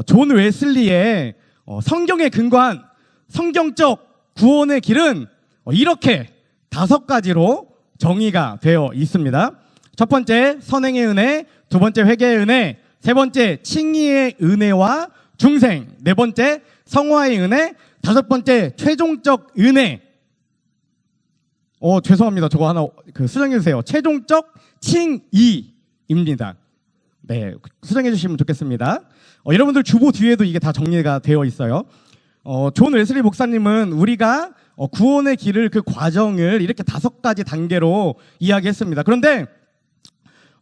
[SPEAKER 9] 존 웨슬리의 성경에 근거한 성경적 구원의 길은 이렇게 5가지로 정의가 되어 있습니다. 첫 번째 선행의 은혜, 두 번째 회개의 은혜, 세 번째 칭의의 은혜와 중생, 네 번째 성화의 은혜, 다섯 번째 최종적 은혜. 죄송합니다. 저거 하나 수정해 주세요. 최종적 칭의입니다. 네, 수정해 주시면 좋겠습니다. 여러분들 주보 뒤에도 이게 다 정리가 되어 있어요. 존 웨슬리 목사님은 우리가 구원의 길을 그 과정을 이렇게 5가지 단계로 이야기했습니다. 그런데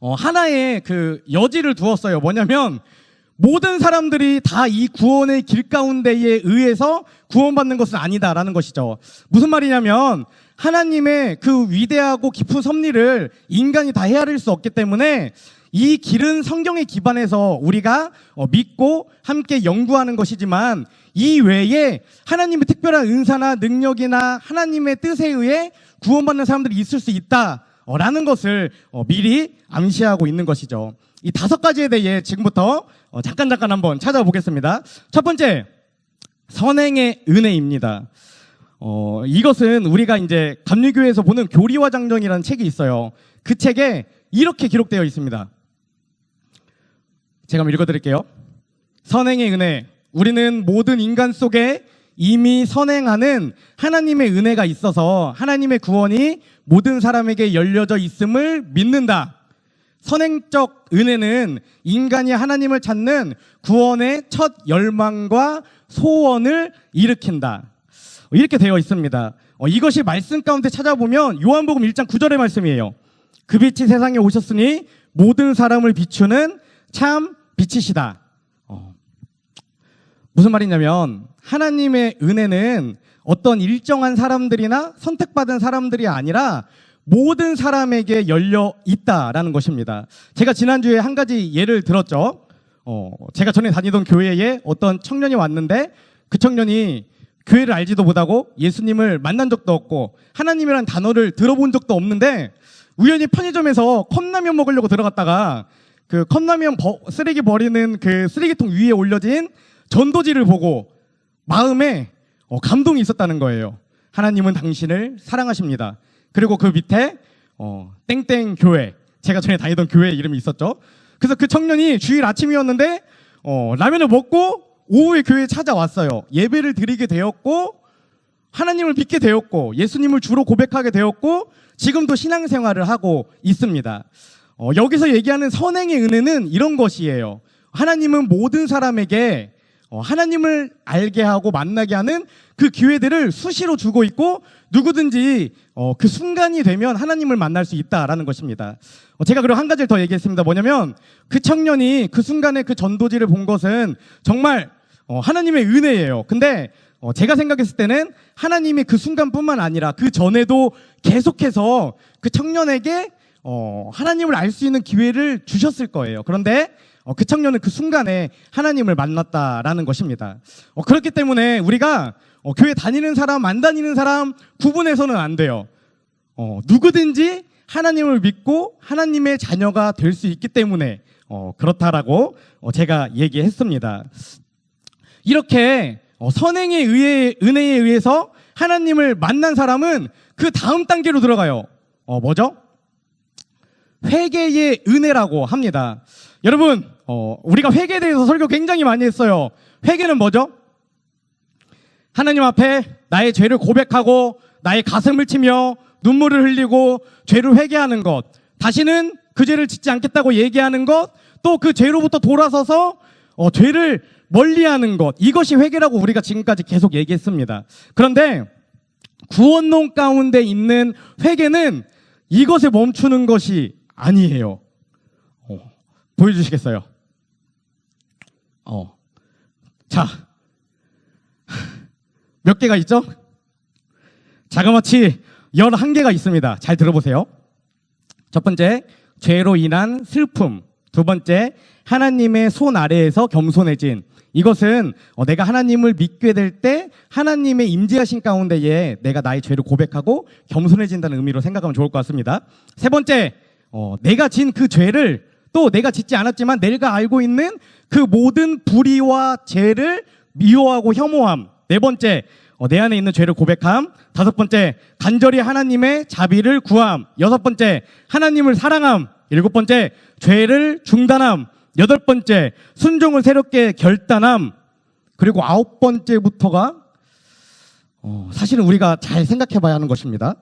[SPEAKER 9] 하나의 그 여지를 두었어요. 뭐냐면 모든 사람들이 다 이 구원의 길 가운데에 의해서 구원받는 것은 아니다라는 것이죠. 무슨 말이냐면 하나님의 그 위대하고 깊은 섭리를 인간이 다 헤아릴 수 없기 때문에 이 길은 성경에 기반해서 우리가 믿고 함께 연구하는 것이지만 이 외에 하나님의 특별한 은사나 능력이나 하나님의 뜻에 의해 구원받는 사람들이 있을 수 있다라는 것을 미리 암시하고 있는 것이죠. 이 5가지에 대해 지금부터 잠깐 한번 찾아보겠습니다. 첫 번째, 선행의 은혜입니다. 이것은 우리가 이제 감리교회에서 보는 교리와 장정이라는 책이 있어요. 그 책에 이렇게 기록되어 있습니다. 제가 한번 읽어드릴게요. 선행의 은혜. 우리는 모든 인간 속에 이미 선행하는 하나님의 은혜가 있어서 하나님의 구원이 모든 사람에게 열려져 있음을 믿는다. 선행적 은혜는 인간이 하나님을 찾는 구원의 첫 열망과 소원을 일으킨다. 이렇게 되어 있습니다. 이것이 말씀 가운데 찾아보면 요한복음 1장 9절의 말씀이에요. 그 빛이 세상에 오셨으니 모든 사람을 비추는 참 빛이시다. 무슨 말이냐면 하나님의 은혜는 어떤 일정한 사람들이나 선택받은 사람들이 아니라 모든 사람에게 열려 있다라는 것입니다. 제가 지난주에 한 가지 예를 들었죠. 제가 전에 다니던 교회에 어떤 청년이 왔는데 그 청년이 교회를 알지도 못하고 예수님을 만난 적도 없고 하나님이라는 단어를 들어본 적도 없는데 우연히 편의점에서 컵라면 먹으려고 들어갔다가 그 컵라면 쓰레기 버리는 그 쓰레기통 위에 올려진 전도지를 보고 마음에 감동이 있었다는 거예요. 하나님은 당신을 사랑하십니다. 그리고 그 밑에 땡땡 교회, 제가 전에 다니던 교회 이름이 있었죠. 그래서 그 청년이 주일 아침이었는데 라면을 먹고 오후에 교회에 찾아왔어요. 예배를 드리게 되었고 하나님을 믿게 되었고 예수님을 주로 고백하게 되었고 지금도 신앙생활을 하고 있습니다. 여기서 얘기하는 선행의 은혜는 이런 것이에요. 하나님은 모든 사람에게 하나님을 알게 하고 만나게 하는 그 기회들을 수시로 주고 있고 누구든지 그 순간이 되면 하나님을 만날 수 있다라는 것입니다. 제가 그리고 한 가지를 더 얘기했습니다. 뭐냐면 그 청년이 그 순간에 그 전도지를 본 것은 정말 하나님의 은혜예요. 근데 제가 생각했을 때는 하나님이 그 순간뿐만 아니라 그 전에도 계속해서 그 청년에게 하나님을 알 수 있는 기회를 주셨을 거예요. 그런데 그 청년은 그 순간에 하나님을 만났다라는 것입니다. 그렇기 때문에 우리가 교회 다니는 사람, 안 다니는 사람 구분해서는 안 돼요. 누구든지 하나님을 믿고 하나님의 자녀가 될 수 있기 때문에 그렇다라고 제가 얘기했습니다. 이렇게 선행의 은혜에 의해서 하나님을 만난 사람은 그 다음 단계로 들어가요. 뭐죠? 회개의 은혜라고 합니다. 여러분, 우리가 회개에 대해서 설교 굉장히 많이 했어요. 회개는 뭐죠? 하나님 앞에 나의 죄를 고백하고 나의 가슴을 치며 눈물을 흘리고 죄를 회개하는 것, 다시는 그 죄를 짓지 않겠다고 얘기하는 것, 또 그 죄로부터 돌아서서 죄를 멀리하는 것, 이것이 회개라고 우리가 지금까지 계속 얘기했습니다. 그런데 구원론 가운데 있는 회개는 이것에 멈추는 것이 아니에요. 보여주시겠어요? 자, 몇 개가 있죠? 자그마치 11개가 있습니다. 잘 들어보세요. 첫 번째, 죄로 인한 슬픔. 두 번째, 하나님의 손 아래에서 겸손해진. 이것은 내가 하나님을 믿게 될 때 하나님의 임재하신 가운데에 내가 나의 죄를 고백하고 겸손해진다는 의미로 생각하면 좋을 것 같습니다. 세 번째, 내가 진 그 죄를 또 내가 짓지 않았지만 내가 알고 있는 그 모든 불의와 죄를 미워하고 혐오함. 네 번째, 내 안에 있는 죄를 고백함. 다섯 번째, 간절히 하나님의 자비를 구함. 여섯 번째, 하나님을 사랑함. 일곱 번째, 죄를 중단함. 여덟 번째, 순종을 새롭게 결단함. 그리고 아홉 번째부터가 사실은 우리가 잘 생각해 봐야 하는 것입니다.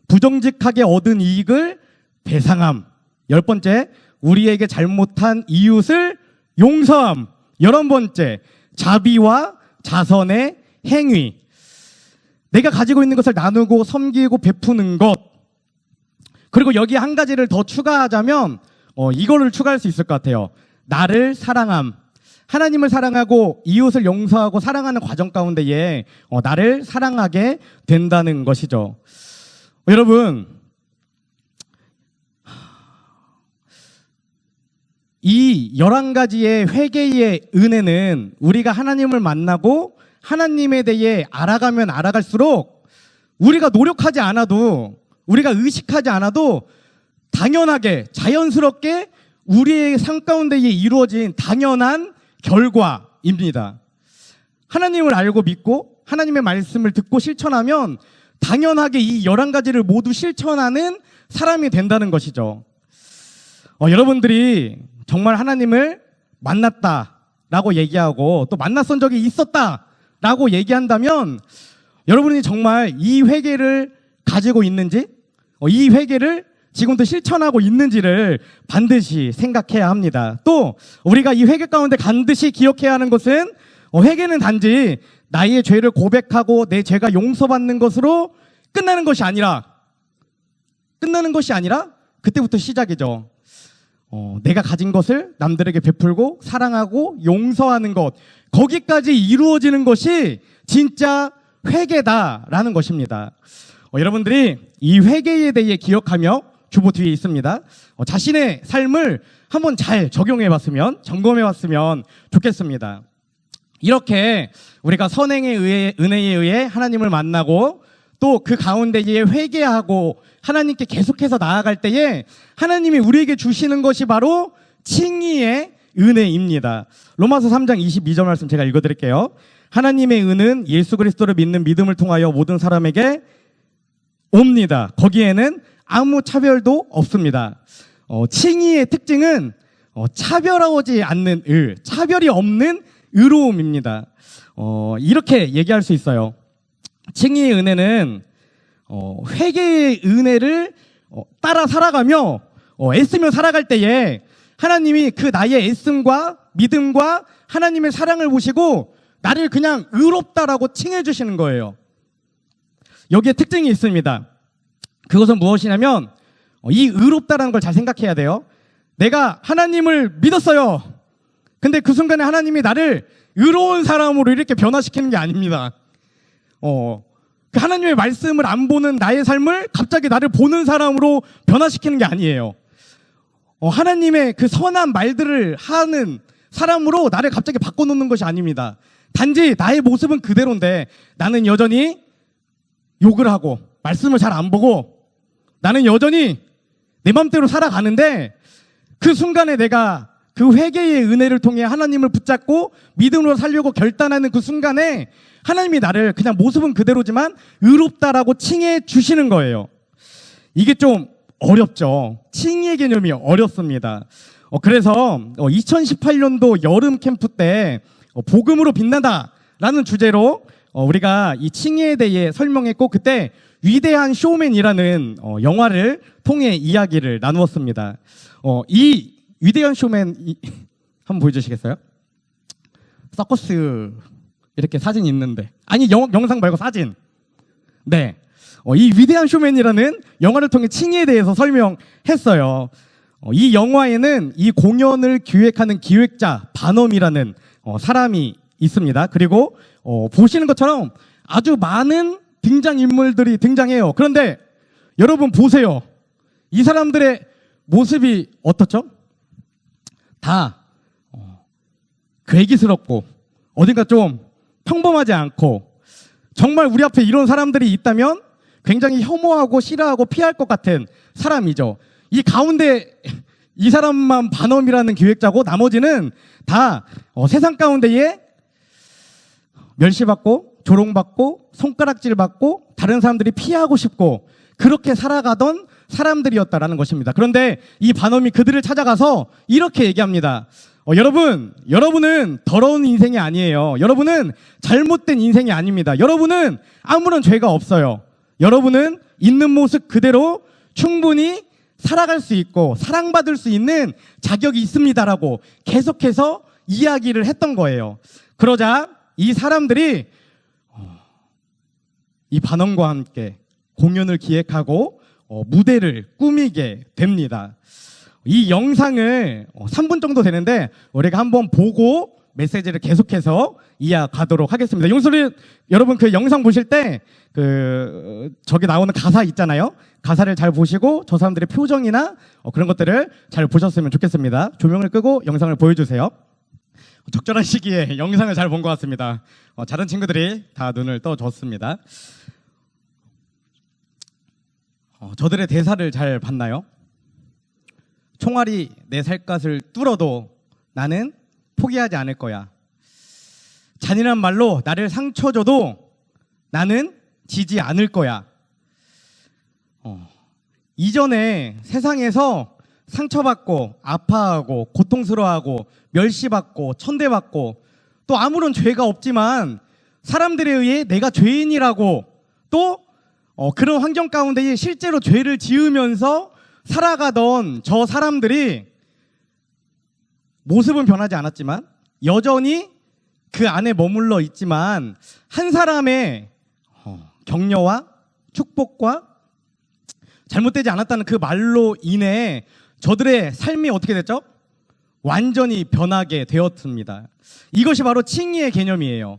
[SPEAKER 9] 부정직하게 얻은 이익을 배상함. 열 번째, 우리에게 잘못한 이웃을 용서함. 11번째, 자비와 자선의 행위. 내가 가지고 있는 것을 나누고 섬기고 베푸는 것. 그리고 여기 한 가지를 더 추가하자면 이거를 추가할 수 있을 것 같아요. 나를 사랑함. 하나님을 사랑하고 이웃을 용서하고 사랑하는 과정 가운데에 나를 사랑하게 된다는 것이죠. 여러분, 이 11가지의 회개의 은혜는 우리가 하나님을 만나고 하나님에 대해 알아가면 알아갈수록 우리가 노력하지 않아도, 우리가 의식하지 않아도 당연하게, 자연스럽게 우리의 삶 가운데에 이루어진 당연한 결과입니다. 하나님을 알고 믿고 하나님의 말씀을 듣고 실천하면 당연하게 이 11가지를 모두 실천하는 사람이 된다는 것이죠. 여러분들이 정말 하나님을 만났다라고 얘기하고 또 만났던 적이 있었다라고 얘기한다면 여러분이 정말 이 회개를 가지고 있는지, 이 회개를 지금도 실천하고 있는지를 반드시 생각해야 합니다. 또 우리가 이 회개 가운데 반드시 기억해야 하는 것은 회개는 단지 나의 죄를 고백하고 내 죄가 용서받는 것으로 끝나는 것이 아니라 그때부터 시작이죠. 내가 가진 것을 남들에게 베풀고 사랑하고 용서하는 것, 거기까지 이루어지는 것이 진짜 회개다라는 것입니다. 여러분들이 이 회개에 대해 기억하며 주보 뒤에 있습니다. 자신의 삶을 한번 잘 적용해 봤으면, 점검해 봤으면 좋겠습니다. 이렇게 우리가 선행에 의해, 은혜에 의해 하나님을 만나고 또 그 가운데에 회개하고 하나님께 계속해서 나아갈 때에 하나님이 우리에게 주시는 것이 바로 칭의의 은혜입니다. 로마서 3장 22절 말씀 제가 읽어드릴게요. 하나님의 은은 예수 그리스도를 믿는 믿음을 통하여 모든 사람에게 옵니다. 거기에는 아무 차별도 없습니다. 칭의의 특징은 차별하지 않는 차별이 없는 의로움입니다. 이렇게 얘기할 수 있어요. 칭의의 은혜는 회개의 은혜를 따라 살아가며 애쓰며 살아갈 때에 하나님이 그 나의 애씀과 믿음과 하나님의 사랑을 보시고 나를 그냥 의롭다라고 칭해 주시는 거예요. 여기에 특징이 있습니다. 그것은 무엇이냐면 이 의롭다라는 걸 잘 생각해야 돼요. 내가 하나님을 믿었어요. 근데 그 순간에 하나님이 나를 의로운 사람으로 이렇게 변화시키는 게 아닙니다. 그 하나님의 말씀을 안 보는 나의 삶을 갑자기 나를 보는 사람으로 변화시키는 게 아니에요. 하나님의 그 선한 말들을 하는 사람으로 나를 갑자기 바꿔놓는 것이 아닙니다. 단지 나의 모습은 그대로인데 나는 여전히 욕을 하고 말씀을 잘 안 보고 나는 여전히 내 맘대로 살아가는데 그 순간에 내가 그 회개의 은혜를 통해 하나님을 붙잡고 믿음으로 살려고 결단하는 그 순간에 하나님이 나를 그냥 모습은 그대로지만 의롭다라고 칭해 주시는 거예요. 이게 좀 어렵죠. 칭의의 개념이 어렵습니다. 그래서 2018년도 여름 캠프 때 복음으로 빛나다라는 주제로 우리가 이 칭의에 대해 설명했고 그때 위대한 쇼맨이라는 영화를 통해 이야기를 나누었습니다. 이 위대한 쇼맨 한번 보여주시겠어요? 서커스 이렇게 사진 있는데 아니 영상 말고 사진. 네, 이 위대한 쇼맨이라는 영화를 통해 칭의에 대해서 설명했어요. 이 영화에는 이 공연을 기획하는 기획자 바넘이라는 사람이 있습니다. 그리고 보시는 것처럼 아주 많은 등장인물들이 등장해요. 그런데 여러분 보세요. 이 사람들의 모습이 어떻죠? 다 괴기스럽고 어딘가 좀 평범하지 않고 정말 우리 앞에 이런 사람들이 있다면 굉장히 혐오하고 싫어하고 피할 것 같은 사람이죠. 이 가운데 이 사람만 반엄이라는 기획자고 나머지는 다 세상 가운데에 멸시받고 조롱받고 손가락질 받고 다른 사람들이 피하고 싶고 그렇게 살아가던 사람들이었다라는 것입니다. 그런데 이 반엄이 그들을 찾아가서 이렇게 얘기합니다. 여러분은 더러운 인생이 아니에요. 여러분은 잘못된 인생이 아닙니다. 여러분은 아무런 죄가 없어요. 여러분은 있는 모습 그대로 충분히 살아갈 수 있고 사랑받을 수 있는 자격이 있습니다라고 계속해서 이야기를 했던 거예요. 그러자 이 사람들이 이 반엄과 함께 공연을 기획하고 무대를 꾸미게 됩니다. 이 영상을 3분 정도 되는데 우리가 한번 보고 메시지를 계속해서 이어가도록 하겠습니다. 용소리 여러분 그 영상 보실 때 저기 나오는 가사 있잖아요. 가사를 잘 보시고 저 사람들의 표정이나 그런 것들을 잘 보셨으면 좋겠습니다. 조명을 끄고 영상을 보여주세요. 적절한 시기에 영상을 잘 본 것 같습니다. 다른 친구들이 다 눈을 떠줬습니다. 저들의 대사를 잘 봤나요? 총알이 내 살갗을 뚫어도 나는 포기하지 않을 거야. 잔인한 말로 나를 상처 줘도 나는 지지 않을 거야. 이전에 세상에서 상처받고 아파하고 고통스러워하고 멸시받고 천대받고 또 아무런 죄가 없지만 사람들에 의해 내가 죄인이라고 또 그런 환경 가운데에 실제로 죄를 지으면서 살아가던 저 사람들이 모습은 변하지 않았지만 여전히 그 안에 머물러 있지만 한 사람의 격려와 축복과 잘못되지 않았다는 그 말로 인해 저들의 삶이 어떻게 됐죠? 완전히 변하게 되었습니다. 이것이 바로 칭의의 개념이에요.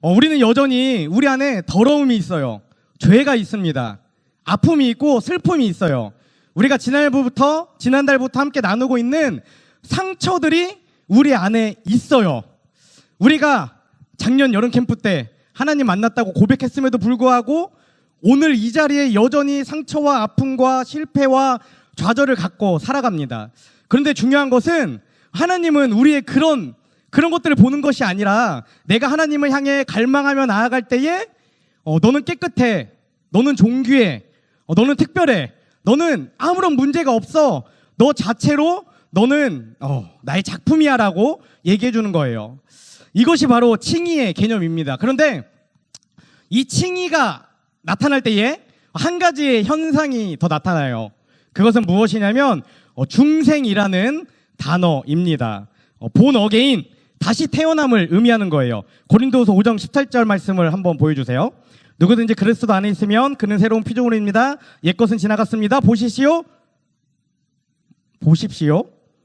[SPEAKER 9] 우리는 여전히 우리 안에 더러움이 있어요. 죄가 있습니다. 아픔이 있고 슬픔이 있어요. 우리가 지난달부터 함께 나누고 있는 상처들이 우리 안에 있어요. 우리가 작년 여름 캠프 때 하나님 만났다고 고백했음에도 불구하고 오늘 이 자리에 여전히 상처와 아픔과 실패와 좌절을 갖고 살아갑니다. 그런데 중요한 것은 하나님은 우리의 그런 것들을 보는 것이 아니라 내가 하나님을 향해 갈망하며 나아갈 때에 너는 깨끗해, 너는 존귀해, 너는 특별해, 너는 아무런 문제가 없어, 너 자체로 너는 나의 작품이야 라고 얘기해 주는 거예요. 이것이 바로 칭의의 개념입니다. 그런데 이 칭의가 나타날 때에 한 가지의 현상이 더 나타나요. 그것은 무엇이냐면 중생이라는 단어입니다. 본 어게인, 다시 태어남을 의미하는 거예요. 고린도후서 5장 18절 말씀을 한번 보여주세요. 누구든지 그리스도 안에 있으면 그는 새로운 피조물입니다. 옛것은 지나갔습니다. 보십시오.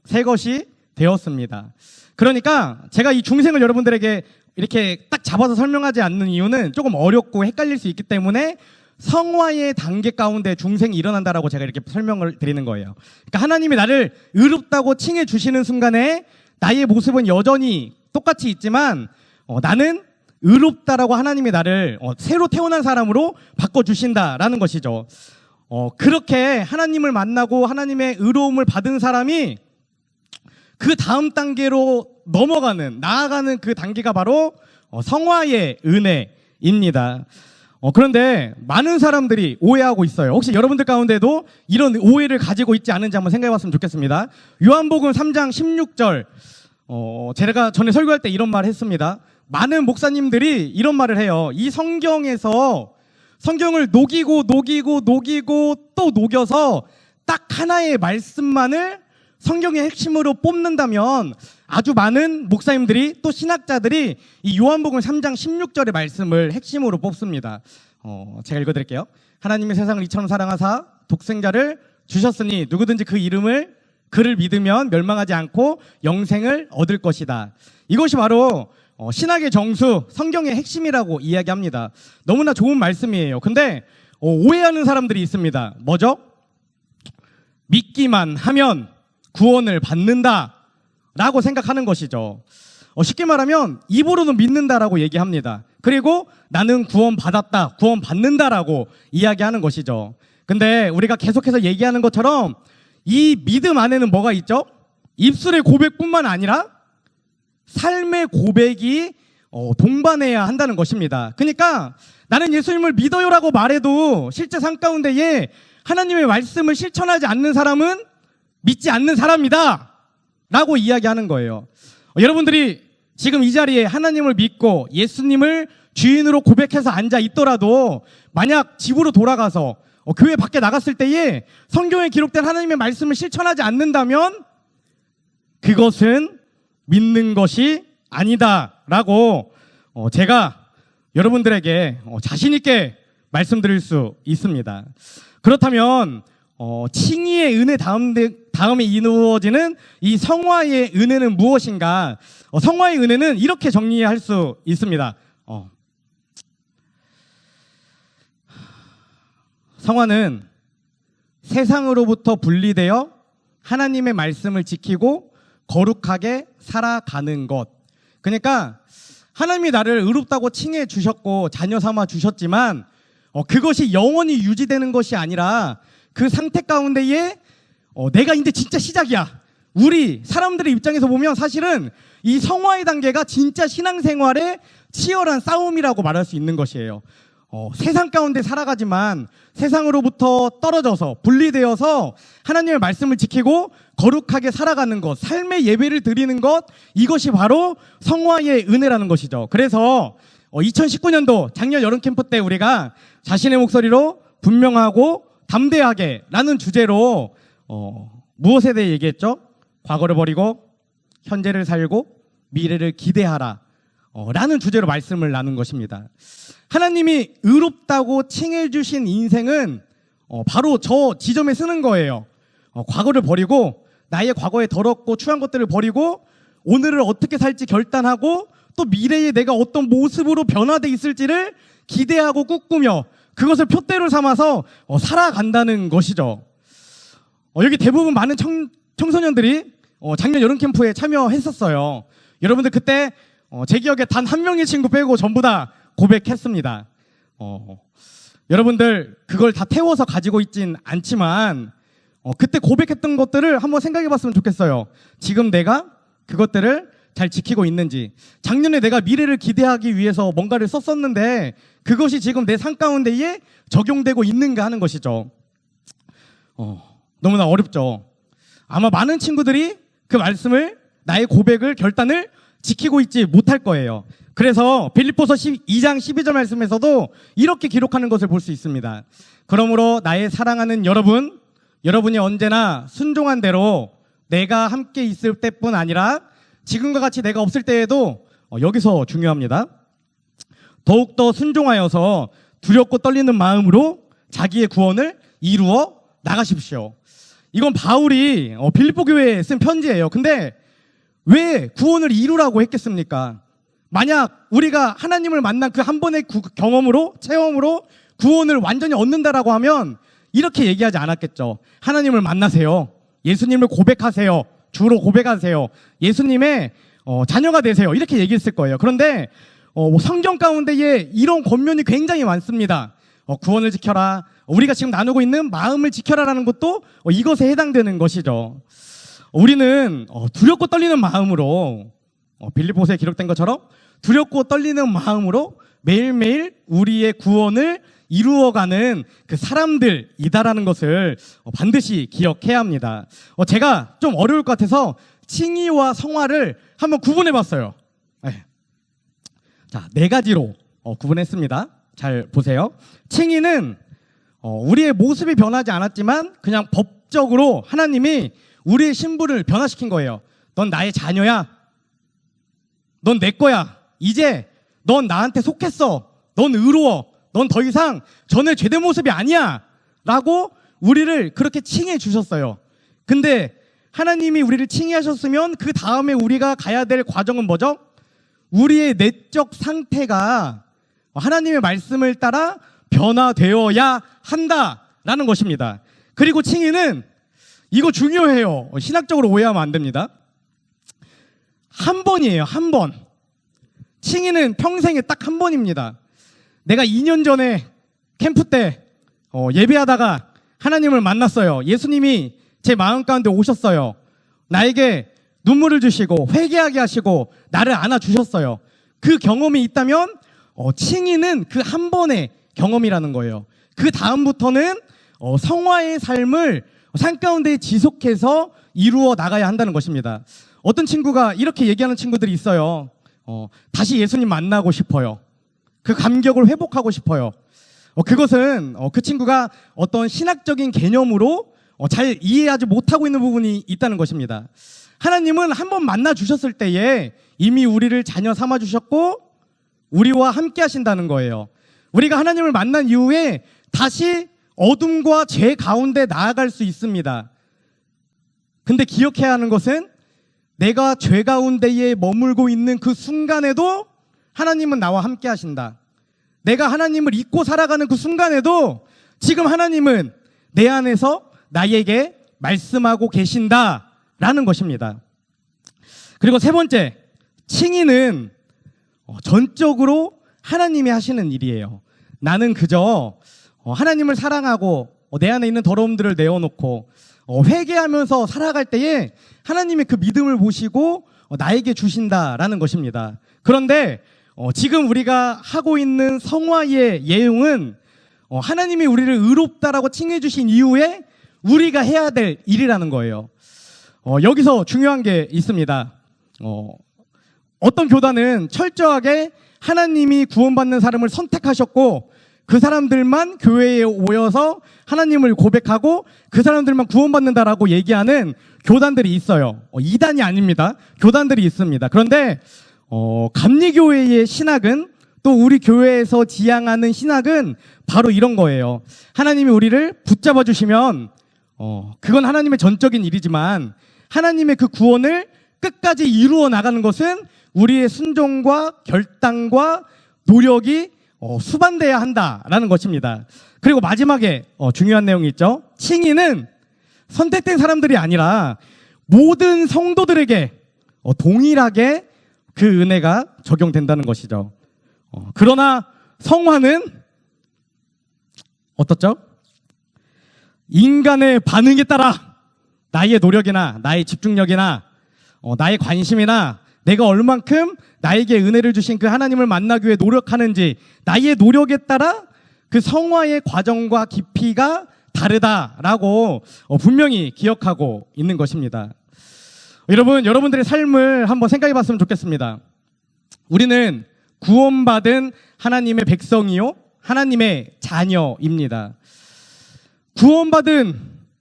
[SPEAKER 9] 새 것이 되었습니다. 그러니까 제가 이 중생을 여러분들에게 이렇게 딱 잡아서 설명하지 않는 이유는 조금 어렵고 헷갈릴 수 있기 때문에 성화의 단계 가운데 중생이 일어난다라고 제가 이렇게 설명을 드리는 거예요. 그러니까 하나님이 나를 의롭다고 칭해 주시는 순간에 나의 모습은 여전히 똑같이 있지만 나는 의롭다라고 하나님이 나를 새로 태어난 사람으로 바꿔주신다라는 것이죠. 그렇게 하나님을 만나고 하나님의 의로움을 받은 사람이 그 다음 단계로 나아가는 그 단계가 바로 성화의 은혜입니다. 그런데 많은 사람들이 오해하고 있어요. 혹시 여러분들 가운데도 이런 오해를 가지고 있지 않은지 한번 생각해 봤으면 좋겠습니다. 요한복음 3장 16절, 제가 전에 설교할 때 이런 말 했습니다. 많은 목사님들이 이런 말을 해요. 이 성경에서 성경을 녹이고 또 녹여서 딱 하나의 말씀만을 성경의 핵심으로 뽑는다면 아주 많은 목사님들이 또 신학자들이 이 요한복음 3장 16절의 말씀을 핵심으로 뽑습니다. 제가 읽어드릴게요. 하나님이 세상을 이처럼 사랑하사 독생자를 주셨으니 누구든지 그를 믿으면 멸망하지 않고 영생을 얻을 것이다. 이것이 바로 신학의 정수, 성경의 핵심이라고 이야기합니다. 너무나 좋은 말씀이에요. 근데 오해하는 사람들이 있습니다. 뭐죠? 믿기만 하면 구원을 받는다 라고 생각하는 것이죠. 쉽게 말하면 입으로는 믿는다라고 얘기합니다. 그리고 나는 구원 받았다, 구원 받는다라고 이야기하는 것이죠. 근데 우리가 계속해서 얘기하는 것처럼 이 믿음 안에는 뭐가 있죠? 입술의 고백뿐만 아니라 삶의 고백이 동반해야 한다는 것입니다. 그러니까 나는 예수님을 믿어요라고 말해도 실제 삶 가운데에 하나님의 말씀을 실천하지 않는 사람은 믿지 않는 사람이다 라고 이야기하는 거예요. 여러분들이 지금 이 자리에 하나님을 믿고 예수님을 주인으로 고백해서 앉아 있더라도 만약 집으로 돌아가서 교회 밖에 나갔을 때에 성경에 기록된 하나님의 말씀을 실천하지 않는다면 그것은 믿는 것이 아니다 라고 제가 여러분들에게 자신 있게 말씀드릴 수 있습니다. 그렇다면 칭의의 은혜 다음에 이루어지는 이 성화의 은혜는 무엇인가? 성화의 은혜는 이렇게 정리할 수 있습니다. 성화는 세상으로부터 분리되어 하나님의 말씀을 지키고 거룩하게 살아가는 것. 그러니까 하나님이 나를 의롭다고 칭해 주셨고 자녀 삼아 주셨지만 그것이 영원히 유지되는 것이 아니라 그 상태 가운데에 내가 이제 진짜 시작이야. 우리 사람들의 입장에서 보면 사실은 이 성화의 단계가 진짜 신앙생활의 치열한 싸움이라고 말할 수 있는 것이에요. 세상 가운데 살아가지만 세상으로부터 떨어져서 분리되어서 하나님의 말씀을 지키고 거룩하게 살아가는 것, 삶의 예배를 드리는 것, 이것이 바로 성화의 은혜라는 것이죠. 그래서 2019년도 작년 여름 캠프 때 우리가 자신의 목소리로 분명하고 담대하게 라는 주제로 무엇에 대해 얘기했죠? 과거를 버리고 현재를 살고 미래를 기대하라. 라는 주제로 말씀을 나눈 것입니다. 하나님이 의롭다고 칭해 주신 인생은 바로 저 지점에 쓰는 거예요. 과거를 버리고 나의 과거에 더럽고 추한 것들을 버리고 오늘을 어떻게 살지 결단하고 또 미래에 내가 어떤 모습으로 변화돼 있을지를 기대하고 꿈꾸며 그것을 표대로 삼아서 살아간다는 것이죠. 여기 대부분 많은 청소년들이 작년 여름 캠프에 참여했었어요. 여러분들 그때 제 기억에 단 한 명의 친구 빼고 전부 다 고백했습니다. 여러분들 그걸 다 태워서 가지고 있진 않지만 그때 고백했던 것들을 한번 생각해 봤으면 좋겠어요. 지금 내가 그것들을 잘 지키고 있는지, 작년에 내가 미래를 기대하기 위해서 뭔가를 썼었는데 그것이 지금 내 삶 가운데에 적용되고 있는가 하는 것이죠. 너무나 어렵죠. 아마 많은 친구들이 그 말씀을, 나의 고백을, 결단을 지키고 있지 못할 거예요. 그래서 빌립보서 2장 12절 말씀에서도 이렇게 기록하는 것을 볼 수 있습니다. 그러므로 나의 사랑하는 여러분, 여러분이 언제나 순종한 대로 내가 함께 있을 때뿐 아니라 지금과 같이 내가 없을 때에도 여기서 중요합니다. 더욱더 순종하여서 두렵고 떨리는 마음으로 자기의 구원을 이루어 나가십시오. 이건 바울이 빌립보 교회에 쓴 편지예요. 근데 왜 구원을 이루라고 했겠습니까? 만약 우리가 하나님을 만난 그 한 번의 경험으로, 체험으로 구원을 완전히 얻는다라고 하면 이렇게 얘기하지 않았겠죠. 하나님을 만나세요. 예수님을 고백하세요. 주로 고백하세요. 예수님의 자녀가 되세요. 이렇게 얘기했을 거예요. 그런데 성경 가운데에 이런 권면이 굉장히 많습니다. 구원을 지켜라. 우리가 지금 나누고 있는 마음을 지켜라라는 것도 이것에 해당되는 것이죠. 우리는 두렵고 떨리는 마음으로, 빌립보서에 기록된 것처럼 두렵고 떨리는 마음으로 매일매일 우리의 구원을 이루어가는 그 사람들이다라는 것을 반드시 기억해야 합니다. 제가 좀 어려울 것 같아서 칭의와 성화를 한번 구분해봤어요. 네. 자, 4가지로 구분했습니다. 잘 보세요. 칭의는 우리의 모습이 변하지 않았지만 그냥 법적으로 하나님이 우리의 신분을 변화시킨 거예요. 넌 나의 자녀야. 넌 내 거야. 이제 넌 나한테 속했어. 넌 의로워. 넌 더 이상 전에 죄된 모습이 아니야 라고 우리를 그렇게 칭해 주셨어요. 근데 하나님이 우리를 칭의하셨으면 그 다음에 우리가 가야 될 과정은 뭐죠? 우리의 내적 상태가 하나님의 말씀을 따라 변화되어야 한다라는 것입니다. 그리고 칭의는 이거 중요해요. 신학적으로 오해하면 안 됩니다. 한 번이에요. 한 번. 칭의는 평생에 딱 한 번입니다. 내가 2년 전에 캠프 때 예배하다가 하나님을 만났어요. 예수님이 제 마음 가운데 오셨어요. 나에게 눈물을 주시고 회개하게 하시고 나를 안아주셨어요. 그 경험이 있다면 칭의는 그 한 번의 경험이라는 거예요. 그 다음부터는 성화의 삶을 삶 가운데 지속해서 이루어 나가야 한다는 것입니다. 어떤 친구가 이렇게 얘기하는 친구들이 있어요. 다시 예수님 만나고 싶어요. 그 감격을 회복하고 싶어요. 그것은 그 친구가 어떤 신학적인 개념으로 잘 이해하지 못하고 있는 부분이 있다는 것입니다. 하나님은 한번 만나 주셨을 때에 이미 우리를 자녀 삼아 주셨고 우리와 함께 하신다는 거예요. 우리가 하나님을 만난 이후에 다시 어둠과 죄 가운데 나아갈 수 있습니다. 근데 기억해야 하는 것은 내가 죄 가운데에 머물고 있는 그 순간에도 하나님은 나와 함께 하신다. 내가 하나님을 잊고 살아가는 그 순간에도 지금 하나님은 내 안에서 나에게 말씀하고 계신다라는 것입니다. 그리고 세 번째, 칭의는 전적으로 하나님이 하시는 일이에요. 나는 그저 하나님을 사랑하고 내 안에 있는 더러움들을 내어놓고 회개하면서 살아갈 때에 하나님의 그 믿음을 보시고 나에게 주신다라는 것입니다. 그런데 지금 우리가 하고 있는 성화의 예용은 하나님이 우리를 의롭다라고 칭해 주신 이후에 우리가 해야 될 일이라는 거예요. 여기서 중요한 게 있습니다. 어떤 교단은 철저하게 하나님이 구원받는 사람을 선택하셨고 그 사람들만 교회에 오여서 하나님을 고백하고 그 사람들만 구원받는다라고 얘기하는 교단들이 있어요. 이단이 아닙니다. 교단들이 있습니다. 그런데 감리교회의 신학은, 또 우리 교회에서 지향하는 신학은 바로 이런 거예요. 하나님이 우리를 붙잡아 주시면 그건 하나님의 전적인 일이지만 하나님의 그 구원을 끝까지 이루어 나가는 것은 우리의 순종과 결단과 노력이 수반돼야 한다라는 것입니다. 그리고 마지막에 중요한 내용이 있죠. 칭의는 선택된 사람들이 아니라 모든 성도들에게 동일하게 그 은혜가 적용된다는 것이죠. 그러나 성화는 어떻죠? 인간의 반응에 따라 나의 노력이나 나의 집중력이나 나의 관심이나 내가 얼만큼 나에게 은혜를 주신 그 하나님을 만나기 위해 노력하는지, 나의 노력에 따라 그 성화의 과정과 깊이가 다르다라고 분명히 기억하고 있는 것입니다. 여러분들의 삶을 한번 생각해 봤으면 좋겠습니다. 우리는 구원받은 하나님의 백성이요, 하나님의 자녀입니다. 구원받은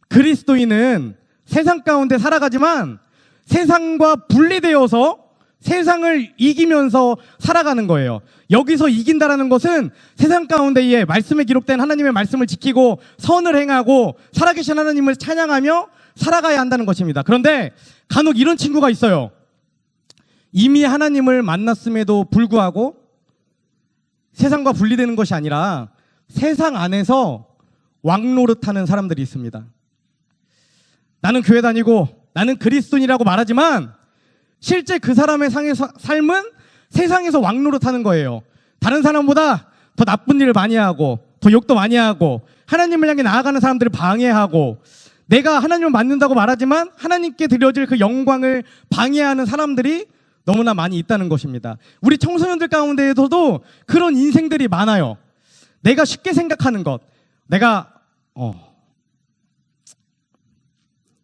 [SPEAKER 9] 그리스도인은 세상 가운데 살아가지만 세상과 분리되어서 세상을 이기면서 살아가는 거예요. 여기서 이긴다라는 것은 세상 가운데에 말씀에 기록된 하나님의 말씀을 지키고 선을 행하고 살아계신 하나님을 찬양하며 살아가야 한다는 것입니다. 그런데 간혹 이런 친구가 있어요. 이미 하나님을 만났음에도 불구하고 세상과 분리되는 것이 아니라 세상 안에서 왕노릇하는 사람들이 있습니다. 나는 교회 다니고 나는 그리스도인이라고 말하지만 실제 그 사람의 삶은 세상에서 왕노릇하는 거예요. 다른 사람보다 더 나쁜 일을 많이 하고 더 욕도 많이 하고 하나님을 향해 나아가는 사람들을 방해하고, 내가 하나님을 만난다고 말하지만 하나님께 드려질 그 영광을 방해하는 사람들이 너무나 많이 있다는 것입니다. 우리 청소년들 가운데에서도 그런 인생들이 많아요. 내가 쉽게 생각하는 것, 내가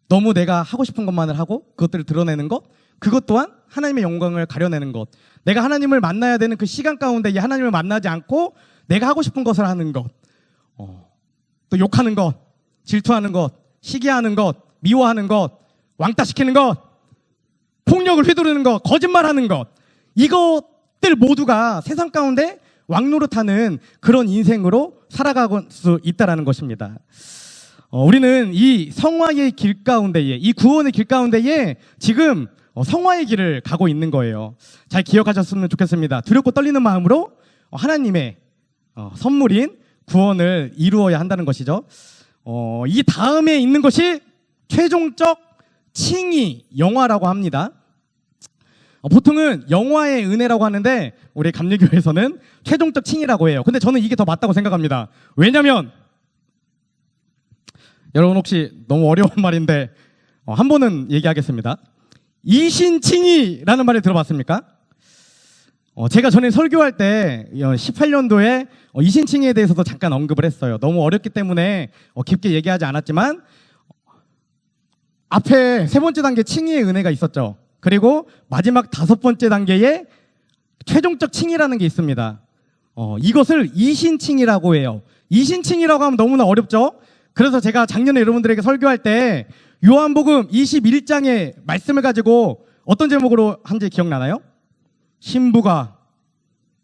[SPEAKER 9] 너무 내가 하고 싶은 것만을 하고 그것들을 드러내는 것, 그것 또한 하나님의 영광을 가려내는 것, 내가 하나님을 만나야 되는 그 시간 가운데 이 하나님을 만나지 않고 내가 하고 싶은 것을 하는 것, 또 욕하는 것, 질투하는 것, 시기하는 것, 미워하는 것, 왕따시키는 것, 폭력을 휘두르는 것, 거짓말하는 것, 이것들 모두가 세상 가운데 왕노릇하는 그런 인생으로 살아갈 수 있다는 것입니다. 우리는 이 성화의 길 가운데에, 이 구원의 길 가운데에 지금 성화의 길을 가고 있는 거예요. 잘 기억하셨으면 좋겠습니다. 두렵고 떨리는 마음으로 하나님의 선물인 구원을 이루어야 한다는 것이죠. 이 다음에 있는 것이 최종적 칭의 영화라고 합니다. 보통은 영화의 은혜라고 하는데 우리 감리교회에서는 최종적 칭의라고 해요. 근데 저는 이게 더 맞다고 생각합니다. 왜냐면 여러분 혹시 너무 어려운 말인데 한 번은 얘기하겠습니다. 이신칭의라는 말을 들어봤습니까? 제가 전에 설교할 때 18년도에 이신칭의에 대해서도 잠깐 언급을 했어요. 너무 어렵기 때문에 깊게 얘기하지 않았지만 앞에 세 번째 단계 칭의의 은혜가 있었죠. 그리고 마지막 다섯 번째 단계에 최종적 칭의라는 게 있습니다. 이것을 이신칭의라고 해요. 이신칭의라고 하면 너무나 어렵죠. 그래서 제가 작년에 여러분들에게 설교할 때 요한복음 21장의 말씀을 가지고 어떤 제목으로 한지 기억나나요? 신부가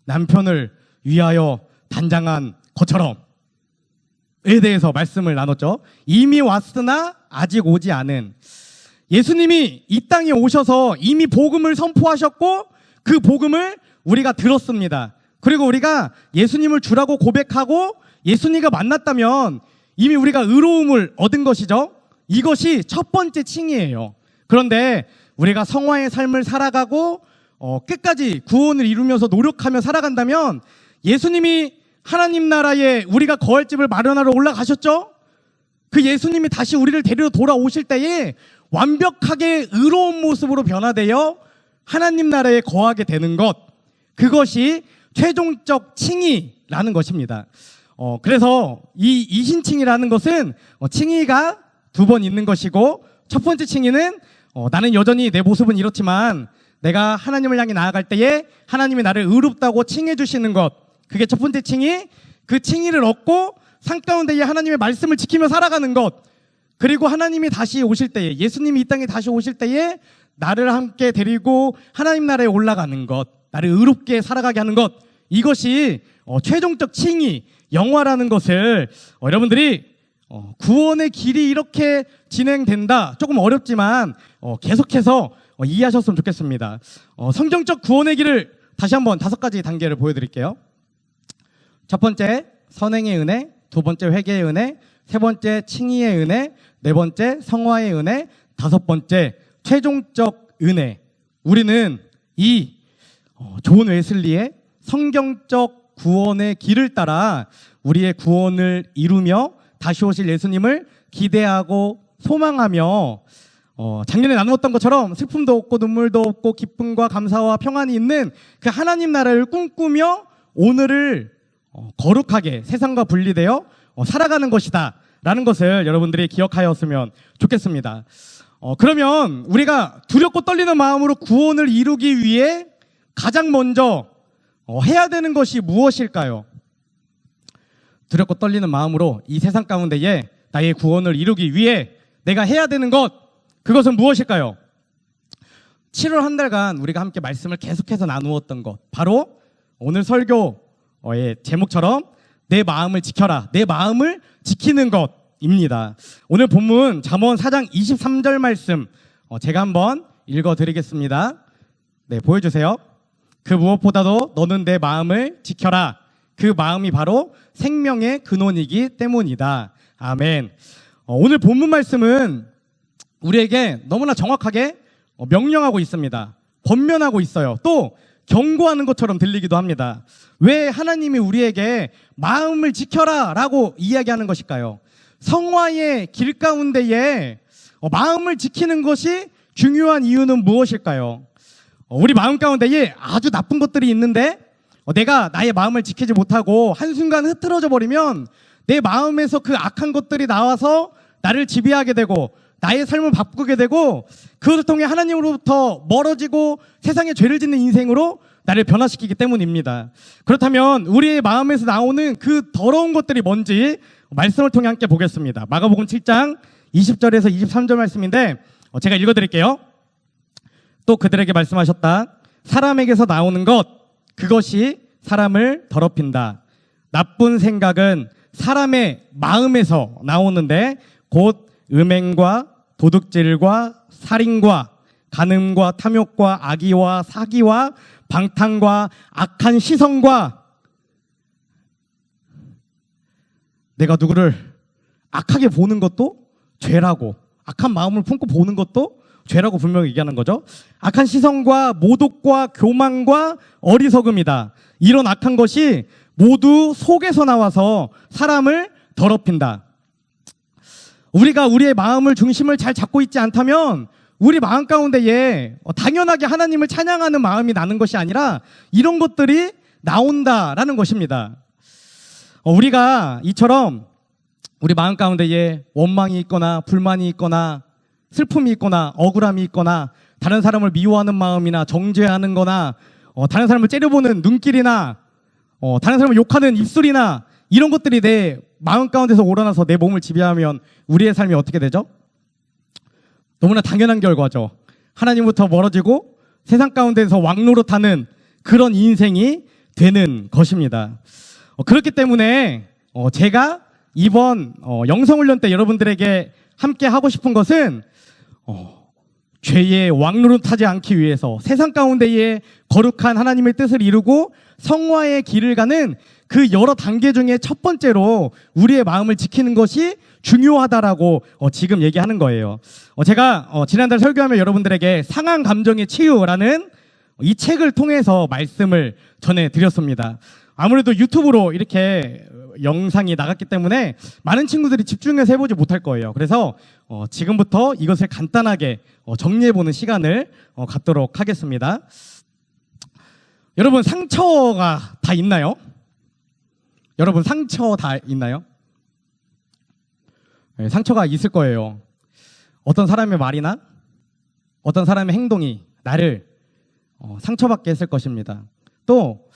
[SPEAKER 9] 남편을 위하여 단장한 것처럼 에 대해서 말씀을 나눴죠. 이미 왔으나 아직 오지 않은, 예수님이 이 땅에 오셔서 이미 복음을 선포하셨고 그 복음을 우리가 들었습니다. 그리고 우리가 예수님을 주라고 고백하고 예수님과 만났다면 이미 우리가 의로움을 얻은 것이죠. 이것이 첫 번째 칭의예요. 그런데 우리가 성화의 삶을 살아가고 끝까지 구원을 이루면서 노력하며 살아간다면 예수님이 하나님 나라에 우리가 거할 집을 마련하러 올라가셨죠. 그 예수님이 다시 우리를 데리러 돌아오실 때에 완벽하게 의로운 모습으로 변화되어 하나님 나라에 거하게 되는 것, 그것이 최종적 칭의라는 것입니다. 그래서 이 이신칭의라는 것은 칭의가 두 번 있는 것이고, 첫 번째 칭의는 나는 여전히 내 모습은 이렇지만 내가 하나님을 향해 나아갈 때에 하나님이 나를 의롭다고 칭해 주시는 것, 그게 첫 번째 칭의. 그 칭의를 얻고 산 가운데에 하나님의 말씀을 지키며 살아가는 것, 그리고 하나님이 다시 오실 때에, 예수님이 이 땅에 다시 오실 때에 나를 함께 데리고 하나님 나라에 올라가는 것, 나를 의롭게 살아가게 하는 것, 이것이 최종적 칭의, 영화라는 것을 여러분들이 구원의 길이 이렇게 진행된다. 조금 어렵지만 계속해서 이해하셨으면 좋겠습니다. 성경적 구원의 길을 다시 한번 5가지 단계를 보여드릴게요. 첫 번째, 선행의 은혜. 두 번째, 회개의 은혜. 세 번째, 칭의의 은혜. 네 번째, 성화의 은혜. 다섯 번째, 최종적 은혜. 우리는 이 존 웨슬리의 성경적 구원의 길을 따라 우리의 구원을 이루며 다시 오실 예수님을 기대하고 소망하며 작년에 나누었던 것처럼 슬픔도 없고 눈물도 없고 기쁨과 감사와 평안이 있는 그 하나님 나라를 꿈꾸며 오늘을 거룩하게 세상과 분리되어 살아가는 것이다 라는 것을 여러분들이 기억하였으면 좋겠습니다. 그러면 우리가 두렵고 떨리는 마음으로 구원을 이루기 위해 가장 먼저 해야 되는 것이 무엇일까요? 두렵고 떨리는 마음으로 이 세상 가운데에 나의 구원을 이루기 위해 내가 해야 되는 것, 그것은 무엇일까요? 7월 한 달간 우리가 함께 말씀을 계속해서 나누었던 것, 바로 오늘 설교의 제목처럼 내 마음을 지켜라, 내 마음을 지키는 것입니다. 오늘 본문 잠언 4장 23절 말씀 제가 한번 읽어드리겠습니다. 네, 보여주세요. 그 무엇보다도 너는 내 마음을 지켜라. 그 마음이 바로 생명의 근원이기 때문이다. 아멘. 오늘 본문 말씀은 우리에게 너무나 정확하게 명령하고 있습니다. 권면하고 있어요. 또 경고하는 것처럼 들리기도 합니다. 왜 하나님이 우리에게 마음을 지켜라 라고 이야기하는 것일까요? 성화의 길 가운데에 마음을 지키는 것이 중요한 이유는 무엇일까요? 우리 마음 가운데에 아주 나쁜 것들이 있는데 내가 나의 마음을 지키지 못하고 한순간 흐트러져 버리면 내 마음에서 그 악한 것들이 나와서 나를 지배하게 되고 나의 삶을 바꾸게 되고 그것을 통해 하나님으로부터 멀어지고 세상에 죄를 짓는 인생으로 나를 변화시키기 때문입니다. 그렇다면 우리의 마음에서 나오는 그 더러운 것들이 뭔지 말씀을 통해 함께 보겠습니다. 마가복음 7장 20절에서 23절 말씀인데 제가 읽어드릴게요. 또 그들에게 말씀하셨다. 사람에게서 나오는 것, 그것이 사람을 더럽힌다. 나쁜 생각은 사람의 마음에서 나오는데 곧 음행과 도둑질과 살인과 간음과 탐욕과 악의와 사기와 방탕과 악한 시선과 내가 누구를 악하게 보는 것도 죄라고, 악한 마음을 품고 보는 것도 죄라고 분명히 얘기하는 거죠. 악한 시선과 모독과 교만과 어리석음이다. 이런 악한 것이 모두 속에서 나와서 사람을 더럽힌다. 우리가 우리의 마음을 중심을 잘 잡고 있지 않다면 우리 마음 가운데에 당연하게 하나님을 찬양하는 마음이 나는 것이 아니라 이런 것들이 나온다라는 것입니다. 우리가 이처럼 우리 마음 가운데에 원망이 있거나 불만이 있거나 슬픔이 있거나 억울함이 있거나 다른 사람을 미워하는 마음이나 정죄하는 거나 다른 사람을 째려보는 눈길이나 다른 사람을 욕하는 입술이나 이런 것들이 내 마음 가운데서 우러나서 내 몸을 지배하면 우리의 삶이 어떻게 되죠? 너무나 당연한 결과죠. 하나님부터 멀어지고 세상 가운데서 왕노릇하는 그런 인생이 되는 것입니다. 그렇기 때문에 제가 이번 영성훈련 때 여러분들에게 함께 하고 싶은 것은 죄의 왕노릇하지 않기 위해서 세상 가운데에 거룩한 하나님의 뜻을 이루고 성화의 길을 가는 그 여러 단계 중에 첫 번째로 우리의 마음을 지키는 것이 중요하다라고 지금 얘기하는 거예요. 제가 지난달 설교하며 여러분들에게 상한 감정의 치유라는 이 책을 통해서 말씀을 전해드렸습니다. 아무래도 유튜브로 이렇게 영상이 나갔기 때문에 많은 친구들이 집중해서 해보지 못할 거예요. 그래서 지금부터 이것을 간단하게 정리해보는 시간을 갖도록 하겠습니다. 여러분, 상처가 다 있나요? 여러분, 상처 다 있나요? 네, 상처가 있을 거예요. 어떤 사람의 말이나 어떤 사람의 행동이 나를 상처받게 했을 것입니다. 또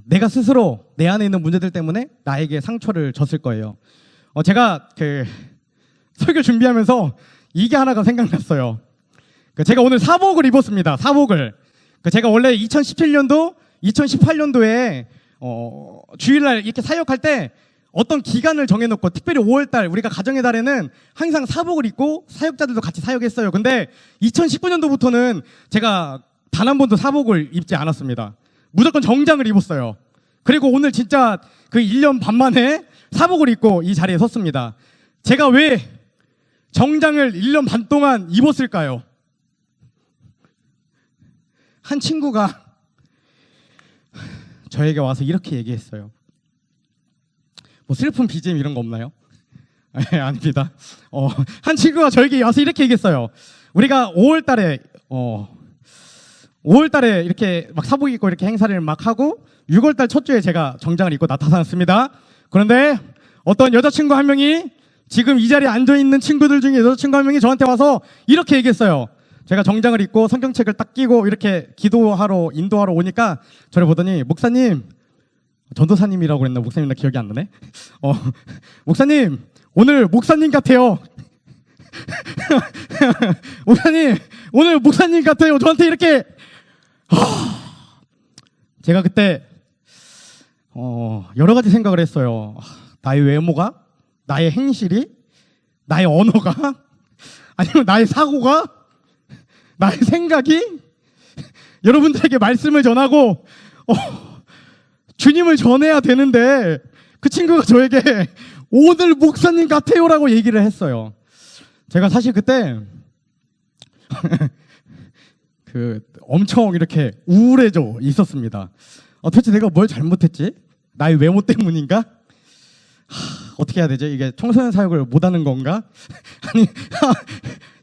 [SPEAKER 9] 내가 스스로 내 안에 있는 문제들 때문에 나에게 상처를 줬을 거예요. 제가 설교 준비하면서 이게 하나가 생각났어요. 제가 오늘 사복을 입었습니다. 사복을. 제가 원래 2017년도, 2018년도에 주일날 이렇게 사역할 때 어떤 기간을 정해놓고 특별히 5월달 우리가 가정의 달에는 항상 사복을 입고 사역자들도 같이 사역했어요. 근데 2019년도부터는 제가 단 한 번도 사복을 입지 않았습니다. 무조건 정장을 입었어요. 그리고 오늘 진짜 그 1년 반 만에 사복을 입고 이 자리에 섰습니다. 제가 왜 정장을 1년 반 동안 입었을까요? 한 친구가 저에게 와서 이렇게 얘기했어요. 뭐 슬픈 BGM 이런 거 없나요? 아닙니다. 한 친구가 저에게 와서 이렇게 얘기했어요. 우리가 5월달에 이렇게 막 사복 입고 이렇게 행사를 막 하고 6월달 첫 주에 제가 정장을 입고 나타났습니다. 그런데 어떤 여자친구 한 명이 지금 이 자리에 앉아있는 친구들 중에 여자친구 한 명이 저한테 와서 이렇게 얘기했어요. 제가 정장을 입고 성경책을 딱 끼고 이렇게 기도하러 인도하러 오니까 저를 보더니 목사님, 전도사님이라고 그랬나? 목사님 나 기억이 안 나네. 목사님 오늘 목사님 같아요. 목사님 오늘 목사님 같아요. 저한테 이렇게. 제가 그때 여러 가지 생각을 했어요. 나의 외모가, 나의 행실이, 나의 언어가, 아니면 나의 사고가, 나의 생각이 여러분들에게 말씀을 전하고 주님을 전해야 되는데 그 친구가 저에게 오늘 목사님 같아요라고 얘기를 했어요. 제가 사실 그때 엄청 이렇게 우울해져 있었습니다. 도대체 내가 뭘 잘못했지? 나의 외모 때문인가? 어떻게 해야 되지? 이게 청소년 사역을 못하는 건가? 아니,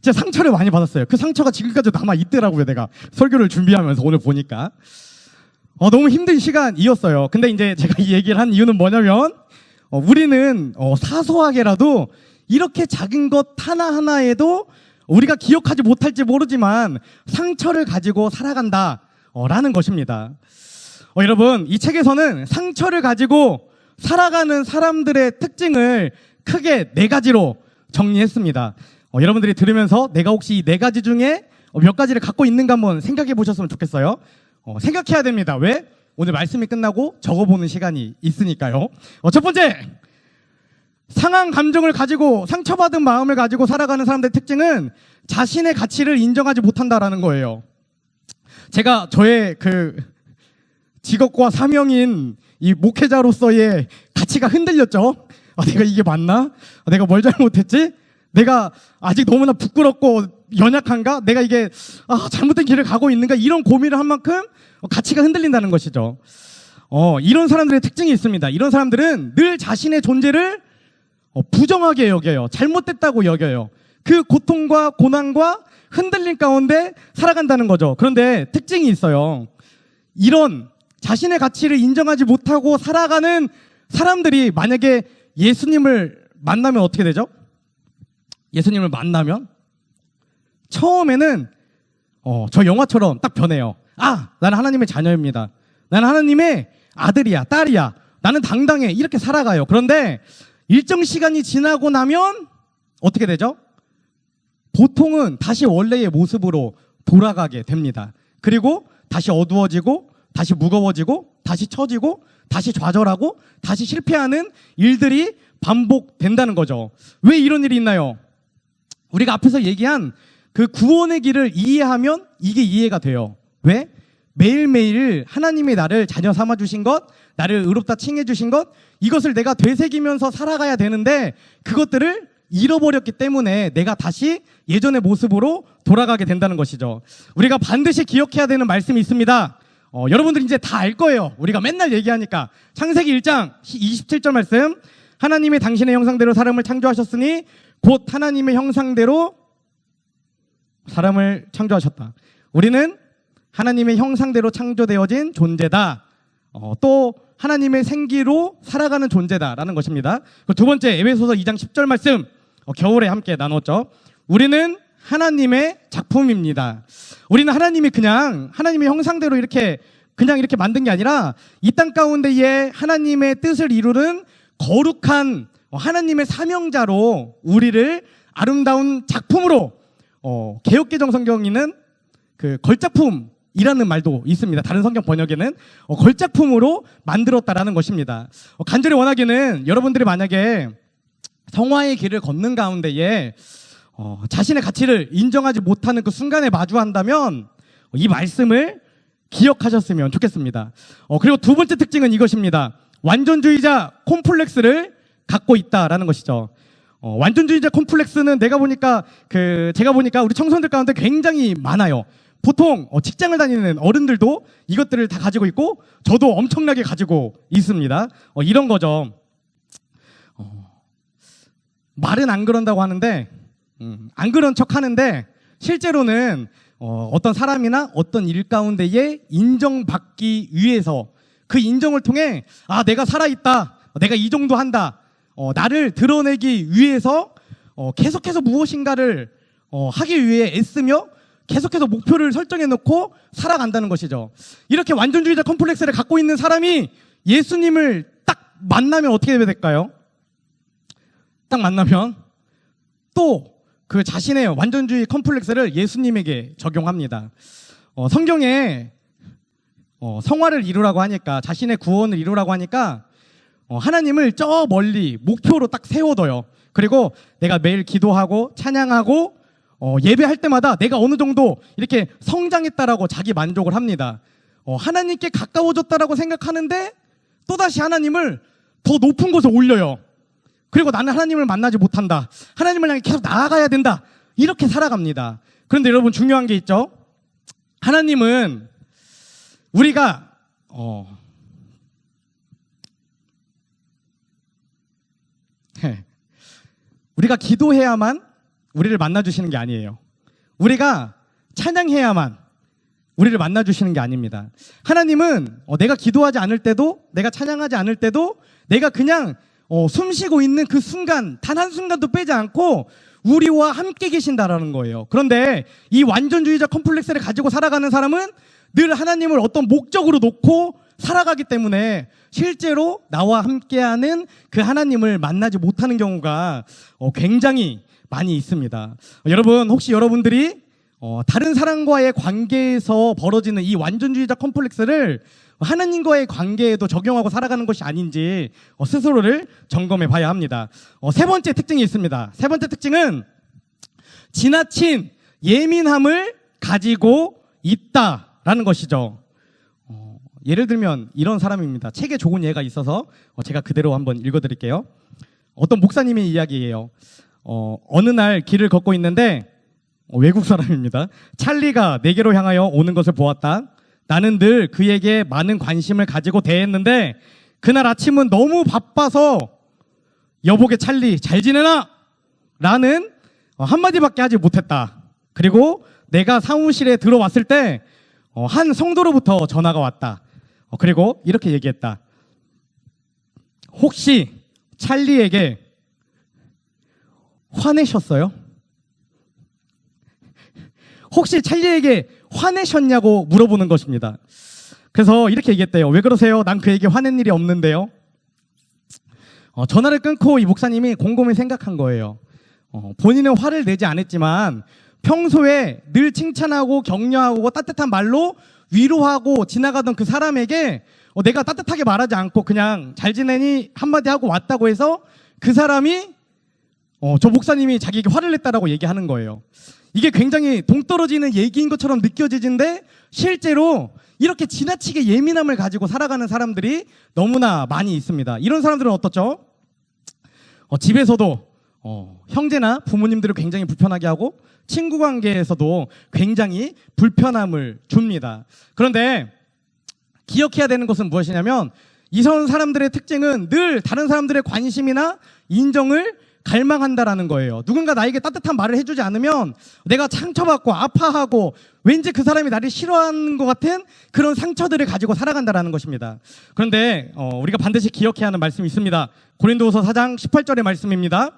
[SPEAKER 9] 진짜 상처를 많이 받았어요. 그 상처가 지금까지 남아 있더라고요. 내가 설교를 준비하면서 오늘 보니까 너무 힘든 시간이었어요. 근데 이제 제가 이 얘기를 한 이유는 뭐냐면 우리는 사소하게라도 이렇게 작은 것 하나하나에도 우리가 기억하지 못할지 모르지만 상처를 가지고 살아간다 라는 것입니다. 여러분, 이 책에서는 상처를 가지고 살아가는 사람들의 특징을 크게 4가지로 정리했습니다. 여러분들이 들으면서 내가 혹시 이 4가지 중에 몇 가지를 갖고 있는가 한번 생각해 보셨으면 좋겠어요. 생각해야 됩니다. 왜? 오늘 말씀이 끝나고 적어보는 시간이 있으니까요. 첫 번째, 상한 감정을 가지고 상처받은 마음을 가지고 살아가는 사람들의 특징은 자신의 가치를 인정하지 못한다라는 거예요. 제가 저의 그 직업과 사명인 이 목회자로서의 가치가 흔들렸죠. 내가 이게 맞나? 내가 뭘 잘못했지? 내가 아직 너무나 부끄럽고 연약한가? 내가 이게 잘못된 길을 가고 있는가? 이런 고민을 한 만큼 가치가 흔들린다는 것이죠. 이런 사람들의 특징이 있습니다. 이런 사람들은 늘 자신의 존재를 부정하게 여겨요. 잘못됐다고 여겨요. 그 고통과 고난과 흔들림 가운데 살아간다는 거죠. 그런데 특징이 있어요. 이런 자신의 가치를 인정하지 못하고 살아가는 사람들이 만약에 예수님을 만나면 어떻게 되죠? 예수님을 만나면 처음에는 저 영화처럼 딱 변해요. 나는 하나님의 자녀입니다. 나는 하나님의 아들이야, 딸이야. 나는 당당해. 이렇게 살아가요. 그런데 일정 시간이 지나고 나면 어떻게 되죠? 보통은 다시 원래의 모습으로 돌아가게 됩니다. 그리고 다시 어두워지고 다시 무거워지고 다시 처지고 다시 좌절하고 다시 실패하는 일들이 반복된다는 거죠. 왜 이런 일이 있나요? 우리가 앞에서 얘기한 그 구원의 길을 이해하면 이게 이해가 돼요. 왜? 매일매일 하나님이 나를 자녀 삼아주신 것, 나를 의롭다 칭해주신 것, 이것을 내가 되새기면서 살아가야 되는데 그것들을 잃어버렸기 때문에 내가 다시 예전의 모습으로 돌아가게 된다는 것이죠. 우리가 반드시 기억해야 되는 말씀이 있습니다. 여러분들 이제 다 알 거예요. 우리가 맨날 얘기하니까. 창세기 1장 27절 말씀, 하나님이 당신의 형상대로 사람을 창조하셨으니 곧 하나님의 형상대로 사람을 창조하셨다. 우리는 하나님의 형상대로 창조되어진 존재다. 또 하나님의 생기로 살아가는 존재다라는 것입니다. 두 번째, 에베소서 2장 10절 말씀, 겨울에 함께 나눴죠. 우리는 하나님의 작품입니다. 우리는 하나님이 그냥 하나님의 형상대로 이렇게 만든 게 아니라 이 땅 가운데에 하나님의 뜻을 이루는 거룩한 하나님의 사명자로 우리를 아름다운 작품으로 개역개정 성경에는 그 걸작품이라는 말도 있습니다. 다른 성경 번역에는 걸작품으로 만들었다라는 것입니다. 간절히 원하기는 여러분들이 만약에 성화의 길을 걷는 가운데에 자신의 가치를 인정하지 못하는 그 순간에 마주한다면 이 말씀을 기억하셨으면 좋겠습니다. 그리고 두 번째 특징은 이것입니다. 완전주의자 콤플렉스를 갖고 있다라는 것이죠. 완전주의자 콤플렉스는 제가 보니까 우리 청소년들 가운데 굉장히 많아요. 보통 직장을 다니는 어른들도 이것들을 다 가지고 있고 저도 엄청나게 가지고 있습니다. 이런 거죠. 말은 안 그런다고 하는데 안 그런 척 하는데 실제로는 어떤 사람이나 어떤 일 가운데에 인정받기 위해서 그 인정을 통해 내가 살아있다, 내가 이 정도 한다, 나를 드러내기 위해서 계속해서 무엇인가를 하기 위해 애쓰며 계속해서 목표를 설정해 놓고 살아간다는 것이죠. 이렇게 완전주의자 컴플렉스를 갖고 있는 사람이 예수님을 딱 만나면 어떻게 될까요? 딱 만나면 또 그 자신의 완전주의 컴플렉스를 예수님에게 적용합니다. 성경에 성화를 이루라고 하니까, 자신의 구원을 이루라고 하니까 하나님을 저 멀리 목표로 딱 세워둬요. 그리고 내가 매일 기도하고 찬양하고 예배할 때마다 내가 어느 정도 이렇게 성장했다라고 자기 만족을 합니다. 하나님께 가까워졌다라고 생각하는데 또다시 하나님을 더 높은 곳에 올려요. 그리고 나는 하나님을 만나지 못한다, 하나님을 향해 계속 나아가야 된다, 이렇게 살아갑니다. 그런데 여러분, 중요한 게 있죠. 하나님은 우리가 우리가 기도해야만 우리를 만나주시는 게 아니에요. 우리가 찬양해야만 우리를 만나주시는 게 아닙니다. 하나님은 내가 기도하지 않을 때도, 내가 찬양하지 않을 때도, 내가 그냥 숨 쉬고 있는 그 순간, 단 한순간도 빼지 않고 우리와 함께 계신다라는 거예요. 그런데 이 완전주의자 컴플렉스를 가지고 살아가는 사람은 늘 하나님을 어떤 목적으로 놓고 살아가기 때문에 실제로 나와 함께하는 그 하나님을 만나지 못하는 경우가 굉장히 많이 있습니다. 여러분, 혹시 여러분들이 다른 사람과의 관계에서 벌어지는 이 완전주의자 컴플렉스를 하나님과의 관계에도 적용하고 살아가는 것이 아닌지 스스로를 점검해 봐야 합니다. 세 번째 특징이 있습니다. 세 번째 특징은 지나친 예민함을 가지고 있다라는 것이죠. 예를 들면 이런 사람입니다. 책에 좋은 예가 있어서 제가 그대로 한번 읽어드릴게요. 어떤 목사님의 이야기예요. 어느 날 길을 걷고 있는데 외국 사람입니다. 찰리가 내게로 향하여 오는 것을 보았다. 나는 늘 그에게 많은 관심을 가지고 대했는데 그날 아침은 너무 바빠서 여보게 찰리 잘 지내나? 라는 한마디밖에 하지 못했다. 그리고 내가 사무실에 들어왔을 때 한 성도로부터 전화가 왔다. 그리고 이렇게 얘기했다. 혹시 찰리에게 화내셨어요? 혹시 찰리에게 화내셨냐고 물어보는 것입니다. 그래서 이렇게 얘기했대요. 왜 그러세요? 난 그에게 화낸 일이 없는데요. 전화를 끊고 이 목사님이 곰곰이 생각한 거예요. 본인은 화를 내지 않았지만 평소에 늘 칭찬하고 격려하고 따뜻한 말로 위로하고 지나가던 그 사람에게 내가 따뜻하게 말하지 않고 그냥 잘 지내니 한마디 하고 왔다고 해서 그 사람이 저 목사님이 자기에게 화를 냈다라고 얘기하는 거예요. 이게 굉장히 동떨어지는 얘기인 것처럼 느껴지는데 실제로 이렇게 지나치게 예민함을 가지고 살아가는 사람들이 너무나 많이 있습니다. 이런 사람들은 어떻죠? 집에서도 형제나 부모님들을 굉장히 불편하게 하고 친구 관계에서도 굉장히 불편함을 줍니다. 그런데 기억해야 되는 것은 무엇이냐면 이런 사람들의 특징은 늘 다른 사람들의 관심이나 인정을 갈망한다라는 거예요. 누군가 나에게 따뜻한 말을 해주지 않으면 내가 상처받고 아파하고 왠지 그 사람이 나를 싫어하는 것 같은 그런 상처들을 가지고 살아간다라는 것입니다. 그런데 우리가 반드시 기억해야 하는 말씀이 있습니다. 고린도후서 4장 18절의 말씀입니다.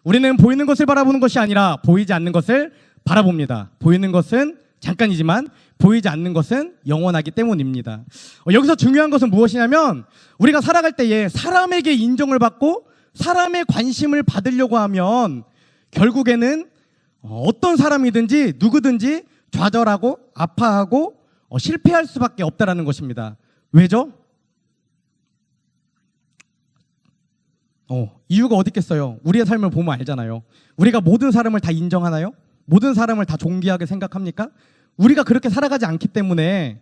[SPEAKER 9] 우리는 보이는 것을 바라보는 것이 아니라 보이지 않는 것을 바라봅니다. 보이는 것은 잠깐이지만 보이지 않는 것은 영원하기 때문입니다. 여기서 중요한 것은 무엇이냐면 우리가 살아갈 때에 사람에게 인정을 받고 사람의 관심을 받으려고 하면 결국에는 어떤 사람이든지 누구든지 좌절하고 아파하고 실패할 수밖에 없다라는 것입니다. 왜죠? 이유가 어디 있겠어요? 우리의 삶을 보면 알잖아요. 우리가 모든 사람을 다 인정하나요? 모든 사람을 다 존귀하게 생각합니까? 우리가 그렇게 살아가지 않기 때문에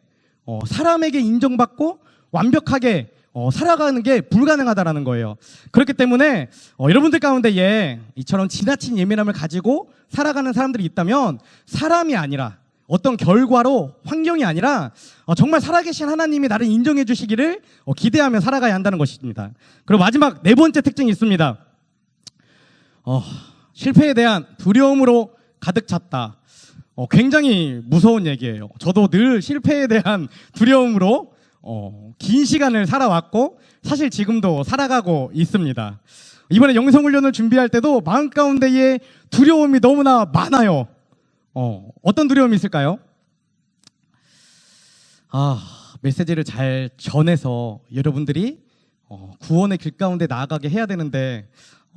[SPEAKER 9] 사람에게 인정받고 완벽하게 살아가는 게 불가능하다라는 거예요. 그렇기 때문에 여러분들 가운데에 이처럼 지나친 예민함을 가지고 살아가는 사람들이 있다면 사람이 아니라 어떤 결과로 환경이 아니라 정말 살아계신 하나님이 나를 인정해 주시기를 기대하며 살아가야 한다는 것입니다. 그리고 마지막 네 번째 특징이 있습니다. 실패에 대한 두려움으로 가득 찼다. 굉장히 무서운 얘기예요. 저도 늘 실패에 대한 두려움으로 긴 시간을 살아왔고 사실 지금도 살아가고 있습니다. 이번에 영성훈련을 준비할 때도 마음 가운데에 두려움이 너무나 많아요. 어떤 두려움이 있을까요? 메시지를 잘 전해서 여러분들이 구원의 길 가운데 나아가게 해야 되는데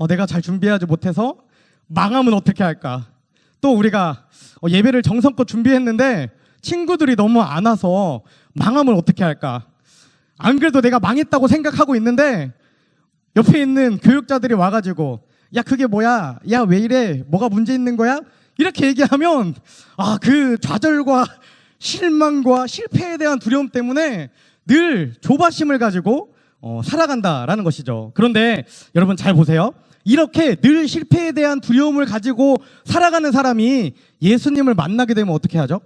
[SPEAKER 9] 내가 잘 준비하지 못해서 망하면 어떻게 할까? 또 우리가 예배를 정성껏 준비했는데 친구들이 너무 안 와서 망하면 어떻게 할까? 안 그래도 내가 망했다고 생각하고 있는데 옆에 있는 교육자들이 와가지고 야 그게 뭐야? 야 왜 이래? 뭐가 문제 있는 거야? 이렇게 얘기하면 그 좌절과 실망과 실패에 대한 두려움 때문에 늘 조바심을 가지고 살아간다라는 것이죠. 그런데 여러분 잘 보세요. 이렇게 늘 실패에 대한 두려움을 가지고 살아가는 사람이 예수님을 만나게 되면 어떻게 하죠?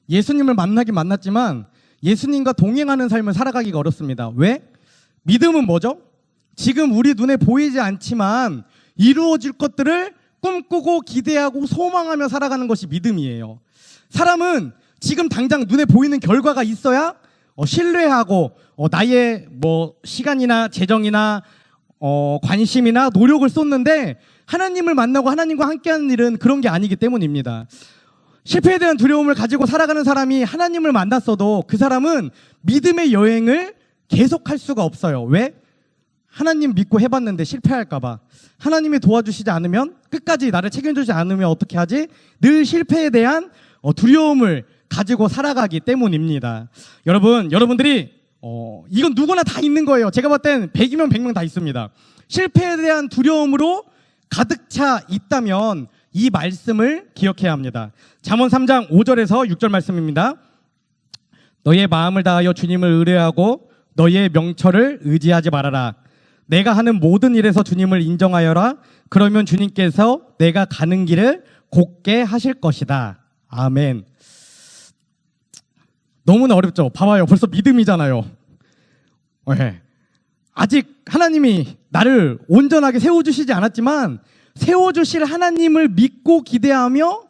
[SPEAKER 9] 예수님을 만나긴 만났지만 예수님과 동행하는 삶을 살아가기가 어렵습니다. 왜? 믿음은 뭐죠? 지금 우리 눈에 보이지 않지만 이루어질 것들을 꿈꾸고 기대하고 소망하며 살아가는 것이 믿음이에요. 사람은 지금 당장 눈에 보이는 결과가 있어야 신뢰하고 나의 시간이나 재정이나 관심이나 노력을 쏟는데 하나님을 만나고 하나님과 함께하는 일은 그런 게 아니기 때문입니다. 실패에 대한 두려움을 가지고 살아가는 사람이 하나님을 만났어도 그 사람은 믿음의 여행을 계속할 수가 없어요. 왜? 하나님 믿고 해봤는데 실패할까봐. 하나님이 도와주시지 않으면, 끝까지 나를 책임주지 않으면 어떻게 하지? 늘 실패에 대한 두려움을 가지고 살아가기 때문입니다. 여러분들이 이건 누구나 다 있는 거예요. 제가 봤을 땐 100이면 100명 다 있습니다. 실패에 대한 두려움으로 가득 차 있다면 이 말씀을 기억해야 합니다. 잠언 3장 5절에서 6절 말씀입니다. 너의 마음을 다하여 주님을 의뢰하고 너의 명철을 의지하지 말아라. 내가 하는 모든 일에서 주님을 인정하여라. 그러면 주님께서 내가 가는 길을 곧게 하실 것이다. 아멘. 너무나 어렵죠. 봐봐요. 벌써 믿음이잖아요. 아직 하나님이 나를 온전하게 세워주시지 않았지만 세워주실 하나님을 믿고 기대하며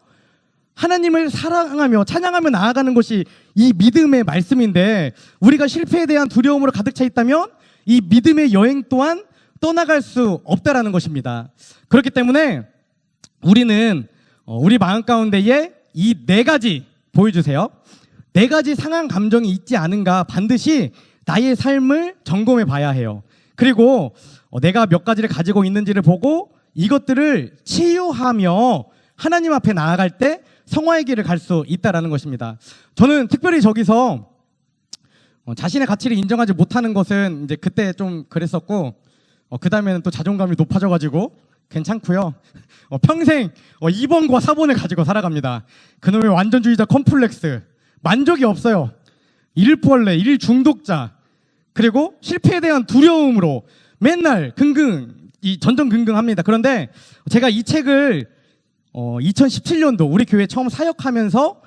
[SPEAKER 9] 하나님을 사랑하며 찬양하며 나아가는 것이 이 믿음의 말씀인데, 우리가 실패에 대한 두려움으로 가득 차 있다면 이 믿음의 여행 또한 떠나갈 수 없다라는 것입니다. 그렇기 때문에 우리는 우리 마음 가운데에 이 네 가지 보여주세요. 네 가지 상한 감정이 있지 않은가 반드시 나의 삶을 점검해 봐야 해요. 그리고 내가 몇 가지를 가지고 있는지를 보고 이것들을 치유하며 하나님 앞에 나아갈 때 성화의 길을 갈 수 있다라는 것입니다. 저는 특별히 저기서 자신의 가치를 인정하지 못하는 것은 이제 그때 좀 그랬었고, 그 다음에는 또 자존감이 높아져가지고 괜찮고요. 평생 2번과 4번을 가지고 살아갑니다. 그놈의 완전주의자 컴플렉스, 만족이 없어요. 일벌레, 일중독자, 그리고 실패에 대한 두려움으로 맨날 전전긍긍합니다. 그런데 제가 이 책을 2017년도 우리 교회 처음 사역하면서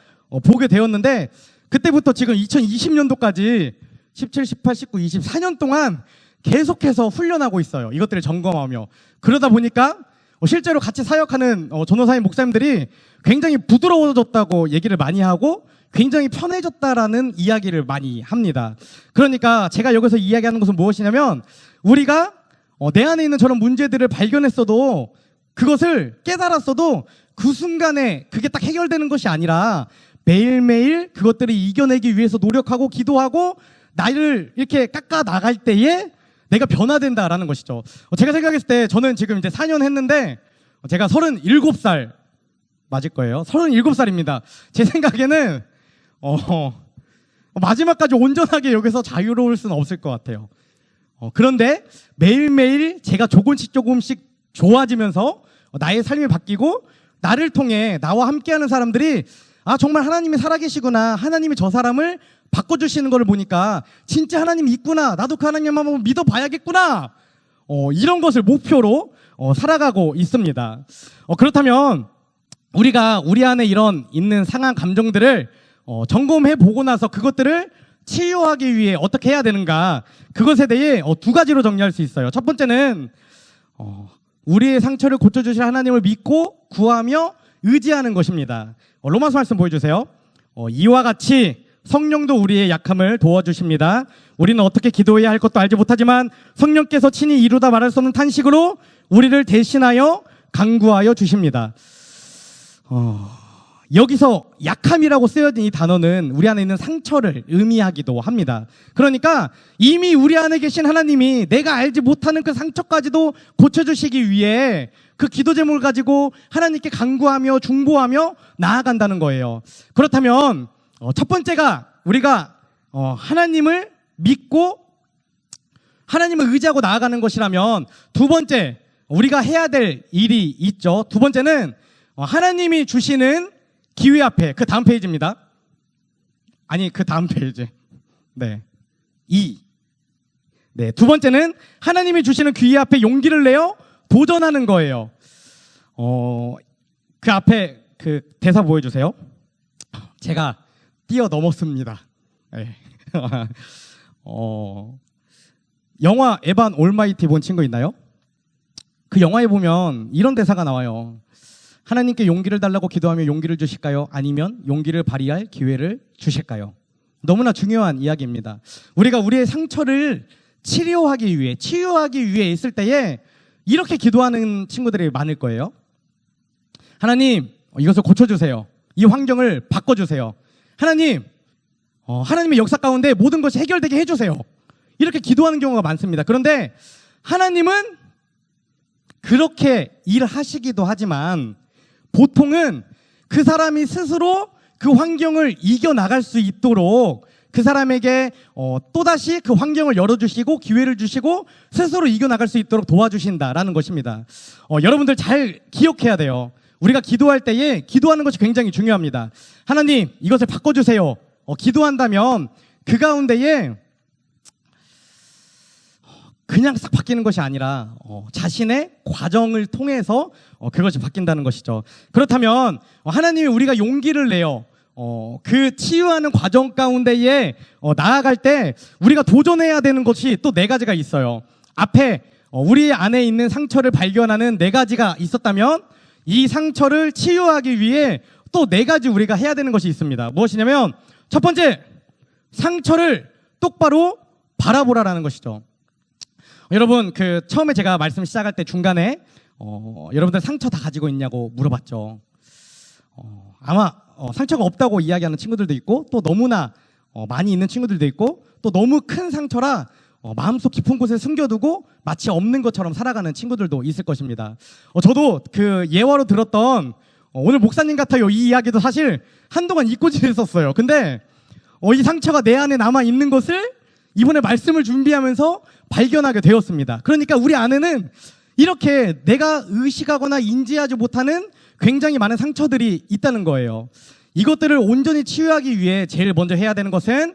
[SPEAKER 9] 보게 되었는데, 그때부터 지금 2020년도까지 17, 18, 19, 24년 동안 계속해서 훈련하고 있어요. 이것들을 점검하며. 그러다 보니까 실제로 같이 사역하는 전도사님 목사님들이 굉장히 부드러워졌다고 얘기를 많이 하고 굉장히 편해졌다라는 이야기를 많이 합니다. 그러니까 제가 여기서 이야기하는 것은 무엇이냐면, 우리가 내 안에 있는 저런 문제들을 발견했어도, 그것을 깨달았어도 그 순간에 그게 딱 해결되는 것이 아니라 매일매일 그것들을 이겨내기 위해서 노력하고 기도하고 나를 이렇게 깎아 나갈 때에 내가 변화된다라는 것이죠. 제가 생각했을 때 저는 지금 이제 4년 했는데 제가 37살 맞을 거예요. 37살입니다. 제 생각에는 마지막까지 온전하게 여기서 자유로울 수는 없을 것 같아요. 그런데 매일매일 제가 조금씩 좋아지면서 나의 삶이 바뀌고 나를 통해 나와 함께하는 사람들이 아 정말 하나님이 살아계시구나, 하나님이 저 사람을 바꿔주시는 걸 보니까 진짜 하나님이 있구나, 나도 그 하나님 한번 믿어봐야겠구나, 이런 것을 목표로 살아가고 있습니다. 그렇다면 우리가 우리 안에 이런 있는 상한 감정들을 점검해 보고 나서 그것들을 치유하기 위해 어떻게 해야 되는가, 그것에 대해 두 가지로 정리할 수 있어요. 첫 번째는 우리의 상처를 고쳐주실 하나님을 믿고 구하며 의지하는 것입니다. 로마서 말씀 보여주세요. 이와 같이 성령도 우리의 약함을 도와주십니다. 우리는 어떻게 기도해야 할 것도 알지 못하지만 성령께서 친히 이루다 말할 수 없는 탄식으로 우리를 대신하여 간구하여 주십니다. 여기서 약함이라고 쓰여진 이 단어는 우리 안에 있는 상처를 의미하기도 합니다. 그러니까 이미 우리 안에 계신 하나님이 내가 알지 못하는 그 상처까지도 고쳐주시기 위해 그 기도 제목을 가지고 하나님께 간구하며 중보하며 나아간다는 거예요. 그렇다면 첫 번째가 우리가 하나님을 믿고 하나님을 의지하고 나아가는 것이라면, 두 번째 우리가 해야 될 일이 있죠. 두 번째는 하나님이 주시는 기회 앞에, 그 다음 페이지입니다. 아니, 그 다음 페이지. 네. 네. 두 번째는 하나님이 주시는 기회 앞에 용기를 내어 도전하는 거예요. 그 앞에 그 대사 보여주세요. 제가 뛰어넘었습니다. 네. 영화 에반 올마이티 본 친구 있나요? 그 영화에 보면 이런 대사가 나와요. 하나님께 용기를 달라고 기도하며 용기를 주실까요? 아니면 용기를 발휘할 기회를 주실까요? 너무나 중요한 이야기입니다. 우리가 우리의 상처를 치유하기 위해 있을 때에 이렇게 기도하는 친구들이 많을 거예요. 하나님, 이것을 고쳐주세요. 이 환경을 바꿔주세요. 하나님, 하나님의 역사 가운데 모든 것이 해결되게 해주세요. 이렇게 기도하는 경우가 많습니다. 그런데 하나님은 그렇게 일하시기도 하지만 보통은 그 사람이 스스로 그 환경을 이겨나갈 수 있도록 그 사람에게 또다시 그 환경을 열어주시고 기회를 주시고 스스로 이겨나갈 수 있도록 도와주신다라는 것입니다. 여러분들 잘 기억해야 돼요. 우리가 기도할 때에 기도하는 것이 굉장히 중요합니다. 하나님, 이것을 바꿔주세요. 기도한다면 그 가운데에 그냥 싹 바뀌는 것이 아니라 자신의 과정을 통해서 그것이 바뀐다는 것이죠. 그렇다면 하나님이 우리가 용기를 내어 그 치유하는 과정 가운데에 나아갈 때 우리가 도전해야 되는 것이 또 4가지가 있어요. 앞에 우리 안에 있는 상처를 발견하는 4가지가 있었다면 이 상처를 치유하기 위해 또 4가지 우리가 해야 되는 것이 있습니다. 무엇이냐면 첫 번째, 상처를 똑바로 바라보라라는 것이죠. 여러분, 그 처음에 제가 말씀 시작할 때 중간에 여러분들 상처 다 가지고 있냐고 물어봤죠. 아마 상처가 없다고 이야기하는 친구들도 있고 또 너무나 많이 있는 친구들도 있고 또 너무 큰 상처라 마음속 깊은 곳에 숨겨두고 마치 없는 것처럼 살아가는 친구들도 있을 것입니다. 저도 그 예화로 들었던 오늘 목사님 같아요 이 이야기도 사실 한동안 잊고 지냈었어요. 근데 이 상처가 내 안에 남아 있는 것을 이번에 말씀을 준비하면서 발견하게 되었습니다. 그러니까 우리 안에는 이렇게 내가 의식하거나 인지하지 못하는 굉장히 많은 상처들이 있다는 거예요. 이것들을 온전히 치유하기 위해 제일 먼저 해야 되는 것은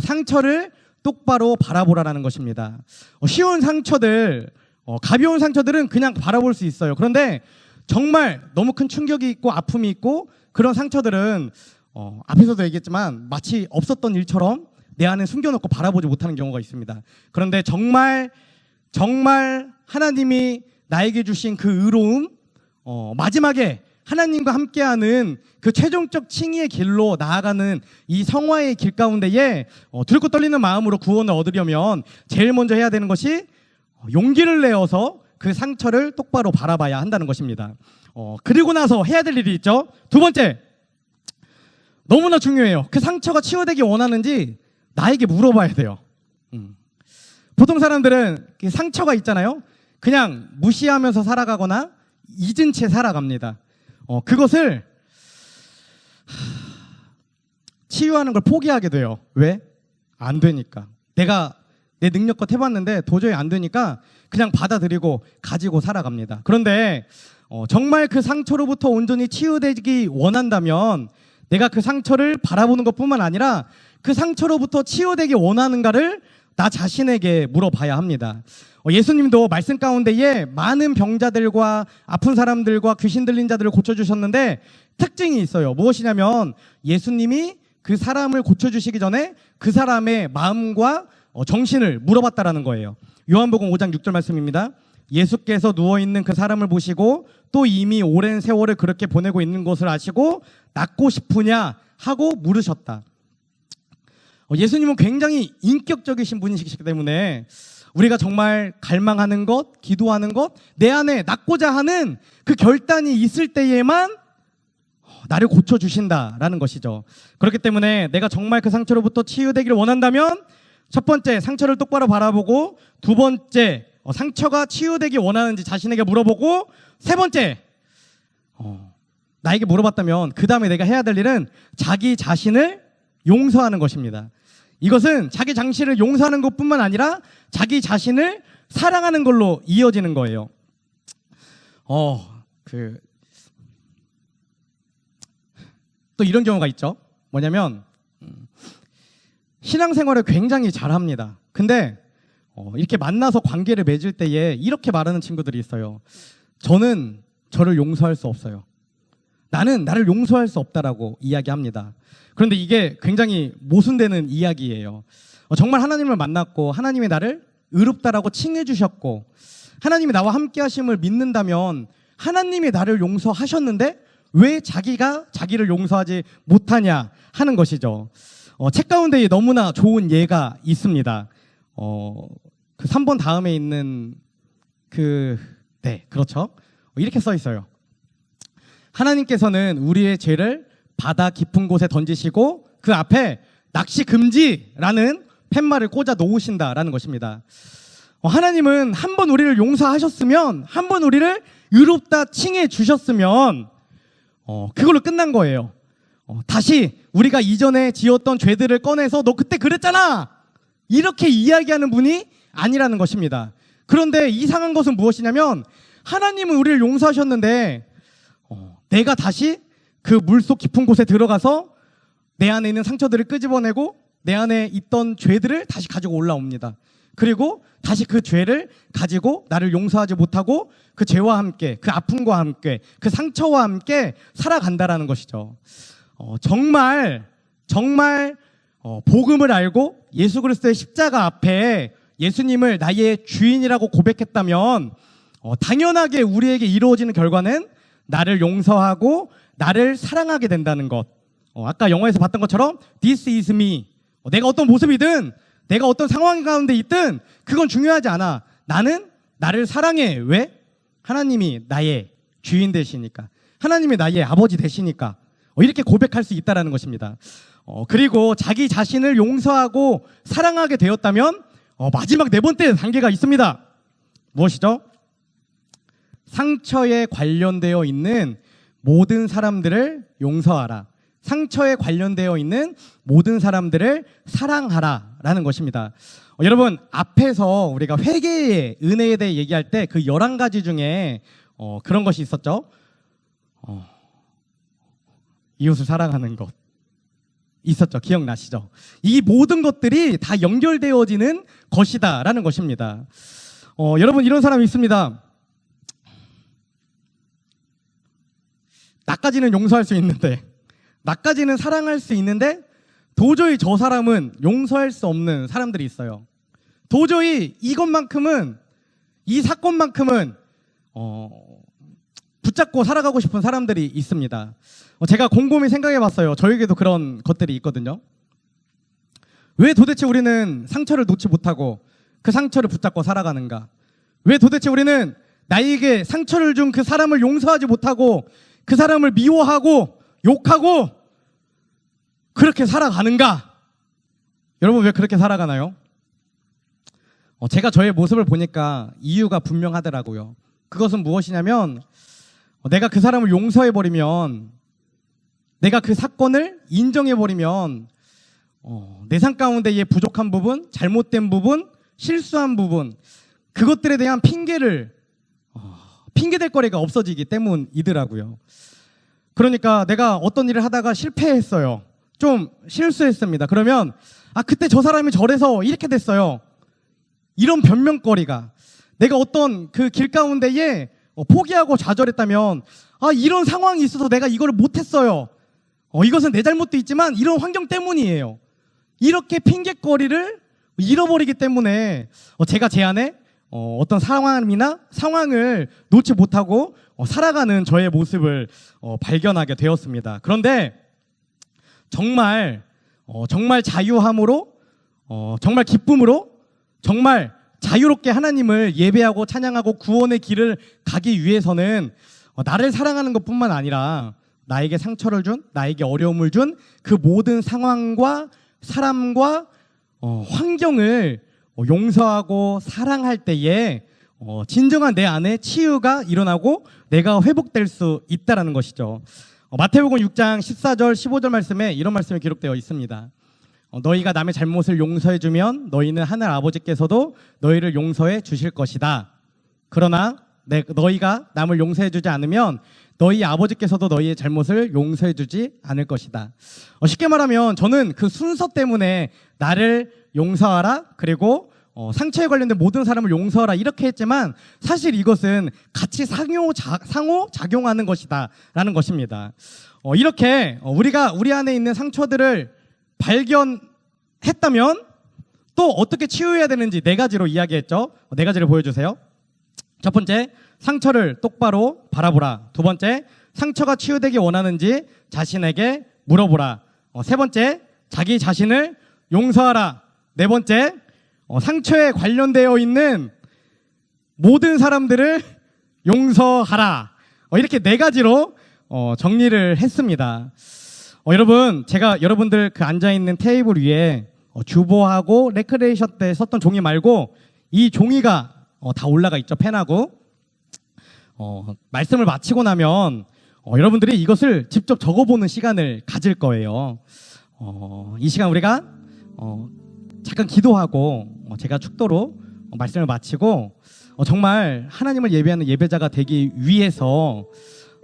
[SPEAKER 9] 상처를 똑바로 바라보라라는 것입니다. 쉬운 상처들, 가벼운 상처들은 그냥 바라볼 수 있어요. 그런데 정말 너무 큰 충격이 있고 아픔이 있고 그런 상처들은 앞에서도 얘기했지만 마치 없었던 일처럼 내 안에 숨겨놓고 바라보지 못하는 경우가 있습니다. 그런데 정말 하나님이 나에게 주신 그 의로움, 마지막에 하나님과 함께하는 그 최종적 칭의의 길로 나아가는 이 성화의 길 가운데에 들고 떨리는 마음으로 구원을 얻으려면 제일 먼저 해야 되는 것이 용기를 내어서 그 상처를 똑바로 바라봐야 한다는 것입니다. 그리고 나서 해야 될 일이 있죠. 두 번째, 너무나 중요해요. 그 상처가 치유되기 원하는지 나에게 물어봐야 돼요. 보통 사람들은 상처가 있잖아요. 그냥 무시하면서 살아가거나 잊은 채 살아갑니다. 그것을 치유하는 걸 포기하게 돼요. 왜? 안 되니까. 내가 내 능력껏 해봤는데 도저히 안 되니까 그냥 받아들이고 가지고 살아갑니다. 그런데 정말 그 상처로부터 온전히 치유되기 원한다면 내가 그 상처를 바라보는 것뿐만 아니라 그 상처로부터 치유되기 원하는가를 나 자신에게 물어봐야 합니다. 예수님도 말씀 가운데에 많은 병자들과 아픈 사람들과 귀신 들린 자들을 고쳐주셨는데 특징이 있어요. 무엇이냐면 예수님이 그 사람을 고쳐주시기 전에 그 사람의 마음과 정신을 물어봤다라는 거예요. 요한복음 5장 6절 말씀입니다. 예수께서 누워있는 그 사람을 보시고 또 이미 오랜 세월을 그렇게 보내고 있는 것을 아시고 낫고 싶으냐 하고 물으셨다. 예수님은 굉장히 인격적이신 분이시기 때문에 우리가 정말 갈망하는 것, 기도하는 것, 내 안에 낫고자 하는 그 결단이 있을 때에만 나를 고쳐주신다라는 것이죠. 그렇기 때문에 내가 정말 그 상처로부터 치유되기를 원한다면 첫 번째, 상처를 똑바로 바라보고, 두 번째, 상처가 치유되기 원하는지 자신에게 물어보고, 세 번째, 나에게 물어봤다면 그 다음에 내가 해야 될 일은 자기 자신을 용서하는 것입니다. 이것은 자기 자신을 용서하는 것뿐만 아니라 자기 자신을 사랑하는 걸로 이어지는 거예요. 또 이런 경우가 있죠. 뭐냐면 신앙생활을 굉장히 잘합니다. 근데 이렇게 만나서 관계를 맺을 때에 이렇게 말하는 친구들이 있어요. 저는 저를 용서할 수 없어요. 나는 나를 용서할 수 없다라고 이야기합니다. 그런데 이게 굉장히 모순되는 이야기예요. 정말 하나님을 만났고 하나님이 나를 의롭다라고 칭해 주셨고 하나님이 나와 함께 하심을 믿는다면 하나님이 나를 용서하셨는데 왜 자기가 자기를 용서하지 못하냐 하는 것이죠. 책 가운데 너무나 좋은 예가 있습니다. 그 3번 다음에 있는 그렇죠. 이렇게 써 있어요. 하나님께서는 우리의 죄를 바다 깊은 곳에 던지시고 그 앞에 낚시 금지라는 팻말을 꽂아 놓으신다라는 것입니다. 하나님은 한 번 우리를 용서하셨으면, 한 번 우리를 의롭다 칭해 주셨으면 그걸로 끝난 거예요. 다시 우리가 이전에 지었던 죄들을 꺼내서 너 그때 그랬잖아 이렇게 이야기하는 분이 아니라는 것입니다. 그런데 이상한 것은 무엇이냐면 하나님은 우리를 용서하셨는데 내가 다시 그 물속 깊은 곳에 들어가서 내 안에 있는 상처들을 끄집어내고 내 안에 있던 죄들을 다시 가지고 올라옵니다. 그리고 다시 그 죄를 가지고 나를 용서하지 못하고 그 죄와 함께, 그 아픔과 함께, 그 상처와 함께 살아간다라는 것이죠. 정말 복음을 알고 예수 그리스도의 십자가 앞에 예수님을 나의 주인이라고 고백했다면 당연하게 우리에게 이루어지는 결과는 나를 용서하고 나를 사랑하게 된다는 것. 아까 영화에서 봤던 것처럼 This is me. 내가 어떤 모습이든 내가 어떤 상황 가운데 있든 그건 중요하지 않아. 나는 나를 사랑해. 왜? 하나님이 나의 주인 되시니까. 하나님이 나의 아버지 되시니까. 이렇게 고백할 수 있다는 것입니다. 그리고 자기 자신을 용서하고 사랑하게 되었다면 마지막 네 번째 단계가 있습니다. 무엇이죠? 상처에 관련되어 있는 모든 사람들을 용서하라. 상처에 관련되어 있는 모든 사람들을 사랑하라 라는 것입니다. 여러분, 앞에서 우리가 회개의 은혜에 대해 얘기할 때 그 11가지 중에 그런 것이 있었죠. 이웃을 사랑하는 것 있었죠. 기억나시죠? 이 모든 것들이 다 연결되어지는 것이다 라는 것입니다. 여러분, 이런 사람이 있습니다. 나까지는 용서할 수 있는데, 나까지는 사랑할 수 있는데 도저히 저 사람은 용서할 수 없는 사람들이 있어요. 도저히 이것만큼은, 이 사건만큼은 붙잡고 살아가고 싶은 사람들이 있습니다. 제가 곰곰이 생각해 봤어요. 저에게도 그런 것들이 있거든요. 왜 도대체 우리는 상처를 놓지 못하고 그 상처를 붙잡고 살아가는가? 왜 도대체 우리는 나에게 상처를 준 그 사람을 용서하지 못하고 그 사람을 미워하고 욕하고 그렇게 살아가는가? 여러분, 왜 그렇게 살아가나요? 제가 저의 모습을 보니까 이유가 분명하더라고요. 그것은 무엇이냐면 내가 그 사람을 용서해버리면, 내가 그 사건을 인정해버리면 내 삶 가운데의 부족한 부분, 잘못된 부분, 실수한 부분, 그것들에 대한 핑계댈 거리가 없어지기 때문이더라고요. 그러니까 내가 어떤 일을 하다가 실패했어요. 좀 실수했습니다. 그러면 그때 저 사람이 저래서 이렇게 됐어요. 이런 변명거리가, 내가 어떤 그 길 가운데에 포기하고 좌절했다면 이런 상황이 있어서 내가 이걸 못했어요. 이것은 내 잘못도 있지만 이런 환경 때문이에요. 이렇게 핑계거리를 잃어버리기 때문에 제가 제 안에 어떤 상황을 놓지 못하고 살아가는 저의 모습을 발견하게 되었습니다. 그런데 정말 자유함으로, 정말 기쁨으로, 정말 자유롭게 하나님을 예배하고 찬양하고 구원의 길을 가기 위해서는 나를 사랑하는 것뿐만 아니라 나에게 상처를 준, 나에게 어려움을 준 그 모든 상황과 사람과 환경을 용서하고 사랑할 때에 진정한 내 안에 치유가 일어나고 내가 회복될 수 있다는 것이죠. 마태복음 6장 14절 15절 말씀에 이런 말씀이 기록되어 있습니다. 너희가 남의 잘못을 용서해주면 너희는 하늘 아버지께서도 너희를 용서해 주실 것이다. 그러나 너희가 남을 용서해주지 않으면 너희 아버지께서도 너희의 잘못을 용서해주지 않을 것이다. 쉽게 말하면 저는 그 순서 때문에 나를 용서하라, 그리고 상처에 관련된 모든 사람을 용서하라 이렇게 했지만 사실 이것은 같이 상호 작용하는 것이다 라는 것입니다. 이렇게 우리가 우리 안에 있는 상처들을 발견했다면 또 어떻게 치유해야 되는지 4가지로 이야기했죠. 4가지를 보여주세요. 첫 번째, 상처를 똑바로 바라보라. 두 번째, 상처가 치유되기 원하는지 자신에게 물어보라. 세 번째, 자기 자신을 용서하라. 네 번째, 상처에 관련되어 있는 모든 사람들을 용서하라. 이렇게 4가지로 정리를 했습니다. 여러분, 제가 여러분들 그 앉아있는 테이블 위에 주보하고 레크레이션 때 썼던 종이 말고 이 종이가 다 올라가 있죠. 펜하고. 말씀을 마치고 나면 여러분들이 이것을 직접 적어보는 시간을 가질 거예요. 이 시간 우리가 잠깐 기도하고 제가 축도로 말씀을 마치고 정말 하나님을 예배하는 예배자가 되기 위해서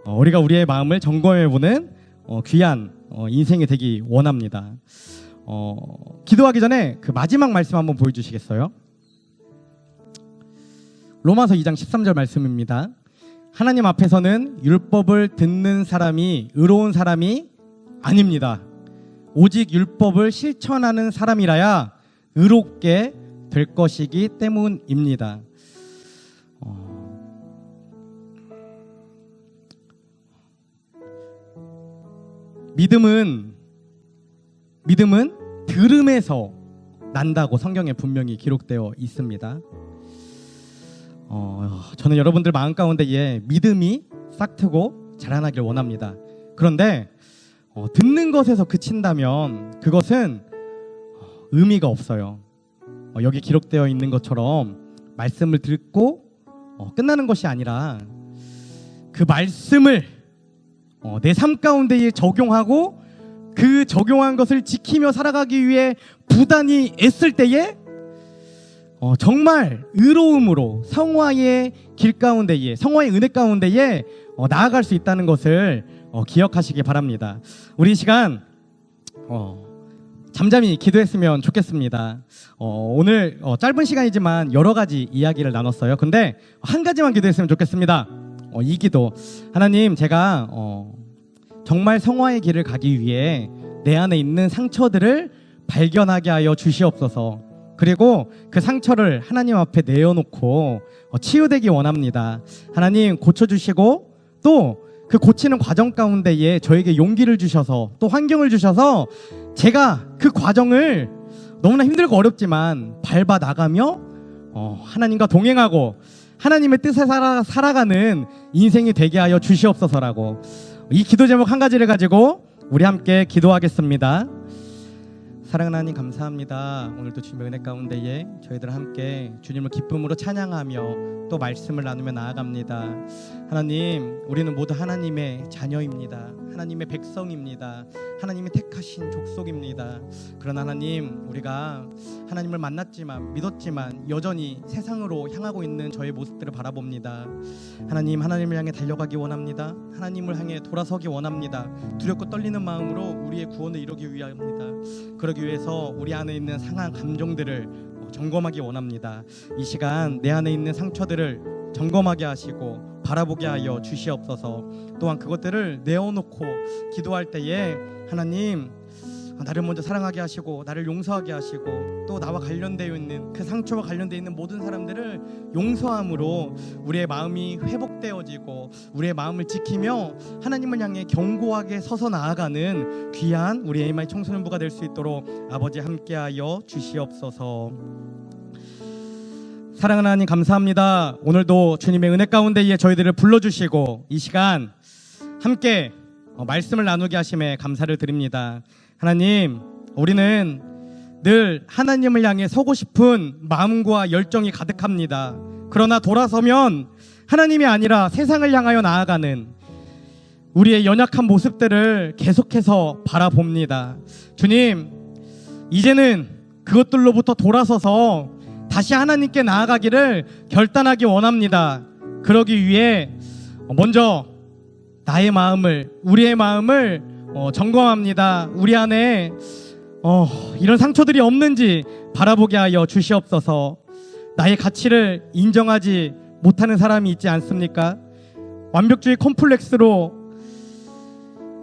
[SPEAKER 9] 우리가 우리의 마음을 점검해보는 귀한 인생이 되기 원합니다. 기도하기 전에 그 마지막 말씀 한번 보여주시겠어요? 로마서 2장 13절 말씀입니다. 하나님 앞에서는 율법을 듣는 사람이 의로운 사람이 아닙니다. 오직 율법을 실천하는 사람이라야 의롭게 될 것이기 때문입니다. 믿음은 들음에서 난다고 성경에 분명히 기록되어 있습니다. 저는 여러분들 마음 가운데에 믿음이 싹트고 자라나길 원합니다. 그런데 듣는 것에서 그친다면 그것은 의미가 없어요. 여기 기록되어 있는 것처럼 말씀을 듣고 끝나는 것이 아니라 그 말씀을 내 삶 가운데에 적용하고 그 적용한 것을 지키며 살아가기 위해 부단히 애쓸 때에 정말 의로움으로 성화의 길 가운데에, 성화의 은혜 가운데에 나아갈 수 있다는 것을 기억하시기 바랍니다. 우리 이 시간 잠잠히 기도했으면 좋겠습니다. 오늘 짧은 시간이지만 여러 가지 이야기를 나눴어요. 근데 한 가지만 기도했으면 좋겠습니다. 이 기도, 하나님, 제가 정말 성화의 길을 가기 위해 내 안에 있는 상처들을 발견하게 하여 주시옵소서. 그리고 그 상처를 하나님 앞에 내어놓고 치유되기 원합니다. 하나님, 고쳐주시고 또 그 고치는 과정 가운데에 저에게 용기를 주셔서 또 환경을 주셔서 제가 그 과정을 너무나 힘들고 어렵지만 밟아 나가며 하나님과 동행하고 하나님의 뜻에 살아가는 인생이 되게 하여 주시옵소서라고, 이 기도 제목 한 가지를 가지고 우리 함께 기도하겠습니다. 사랑하는 하나님 감사합니다. 오늘도 주님의 은혜 가운데에 저희들 함께 주님을 기쁨으로 찬양하며 또 말씀을 나누며 나아갑니다. 하나님, 우리는 모두 하나님의 자녀입니다. 하나님의 백성입니다. 하나님이 택하신 족속입니다. 그러나 하나님, 우리가 하나님을 만났지만 믿었지만 여전히 세상으로 향하고 있는 저의 모습들을 바라봅니다. 하나님, 하나님을 향해 달려가기 원합니다. 하나님을 향해 돌아서기 원합니다. 두렵고 떨리는 마음으로 우리의 구원을 이루기 위함입니다. 그러기 위해서 우리 안에 있는 상한 감정들을 점검하기 원합니다. 이 시간 내 안에 있는 상처들을 점검하게 하시고 바라보게 하여 주시옵소서. 또한 그것들을 내어놓고 기도할 때에 하나님, 나를 먼저 사랑하게 하시고 나를 용서하게 하시고 또 나와 관련되어 있는 그 상처와 관련되어 있는 모든 사람들을 용서함으로 우리의 마음이 회복되어지고 우리의 마음을 지키며 하나님을 향해 견고하게 서서 나아가는 귀한 우리 AMI 청소년부가 될 수 있도록 아버지 함께하여 주시옵소서. 사랑하는 하나님 감사합니다. 오늘도 주님의 은혜 가운데에 저희들을 불러주시고 이 시간 함께 말씀을 나누게 하심에 감사를 드립니다. 하나님, 우리는 늘 하나님을 향해 서고 싶은 마음과 열정이 가득합니다. 그러나 돌아서면 하나님이 아니라 세상을 향하여 나아가는 우리의 연약한 모습들을 계속해서 바라봅니다. 주님, 이제는 그것들로부터 돌아서서 다시 하나님께 나아가기를 결단하기 원합니다. 그러기 위해 먼저 나의 마음을, 우리의 마음을 점검합니다. 우리 안에 이런 상처들이 없는지 바라보게 하여 주시옵소서. 나의 가치를 인정하지 못하는 사람이 있지 않습니까? 완벽주의 콤플렉스로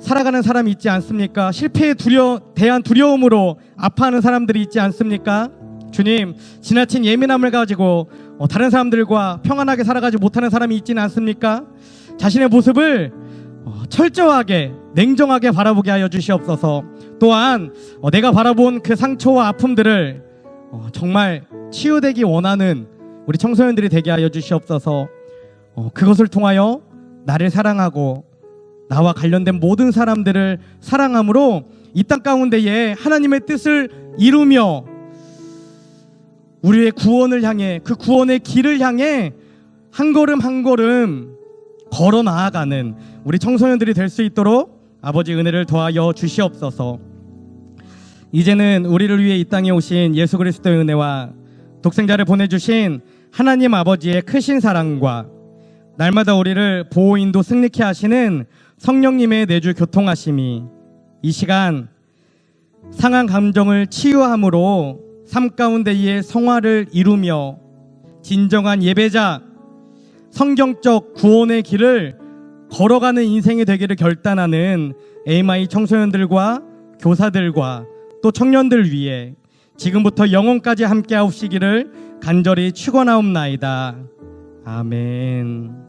[SPEAKER 9] 살아가는 사람이 있지 않습니까? 실패에 대한 두려움으로 아파하는 사람들이 있지 않습니까? 주님, 지나친 예민함을 가지고 다른 사람들과 평안하게 살아가지 못하는 사람이 있지는 않습니까? 자신의 모습을 철저하게 냉정하게 바라보게 하여 주시옵소서. 또한 내가 바라본 그 상처와 아픔들을 정말 치유되기 원하는 우리 청소년들이 되게 하여 주시옵소서. 그것을 통하여 나를 사랑하고 나와 관련된 모든 사람들을 사랑함으로 이 땅 가운데에 하나님의 뜻을 이루며 우리의 구원을 향해, 그 구원의 길을 향해 한 걸음 한 걸음 걸어 나아가는 우리 청소년들이 될 수 있도록 아버지 은혜를 더하여 주시옵소서. 이제는 우리를 위해 이 땅에 오신 예수 그리스도의 은혜와 독생자를 보내주신 하나님 아버지의 크신 사랑과 날마다 우리를 보호 인도 승리케 하시는 성령님의 내주 교통하심이 이 시간 상한 감정을 치유함으로 삶 가운데의 성화를 이루며 진정한 예배자, 성경적 구원의 길을 걸어가는 인생이 되기를 결단하는 AMI 청소년들과 교사들과 또 청년들 위해 지금부터 영원까지 함께 하시기를 간절히 축원하옵나이다. 아멘.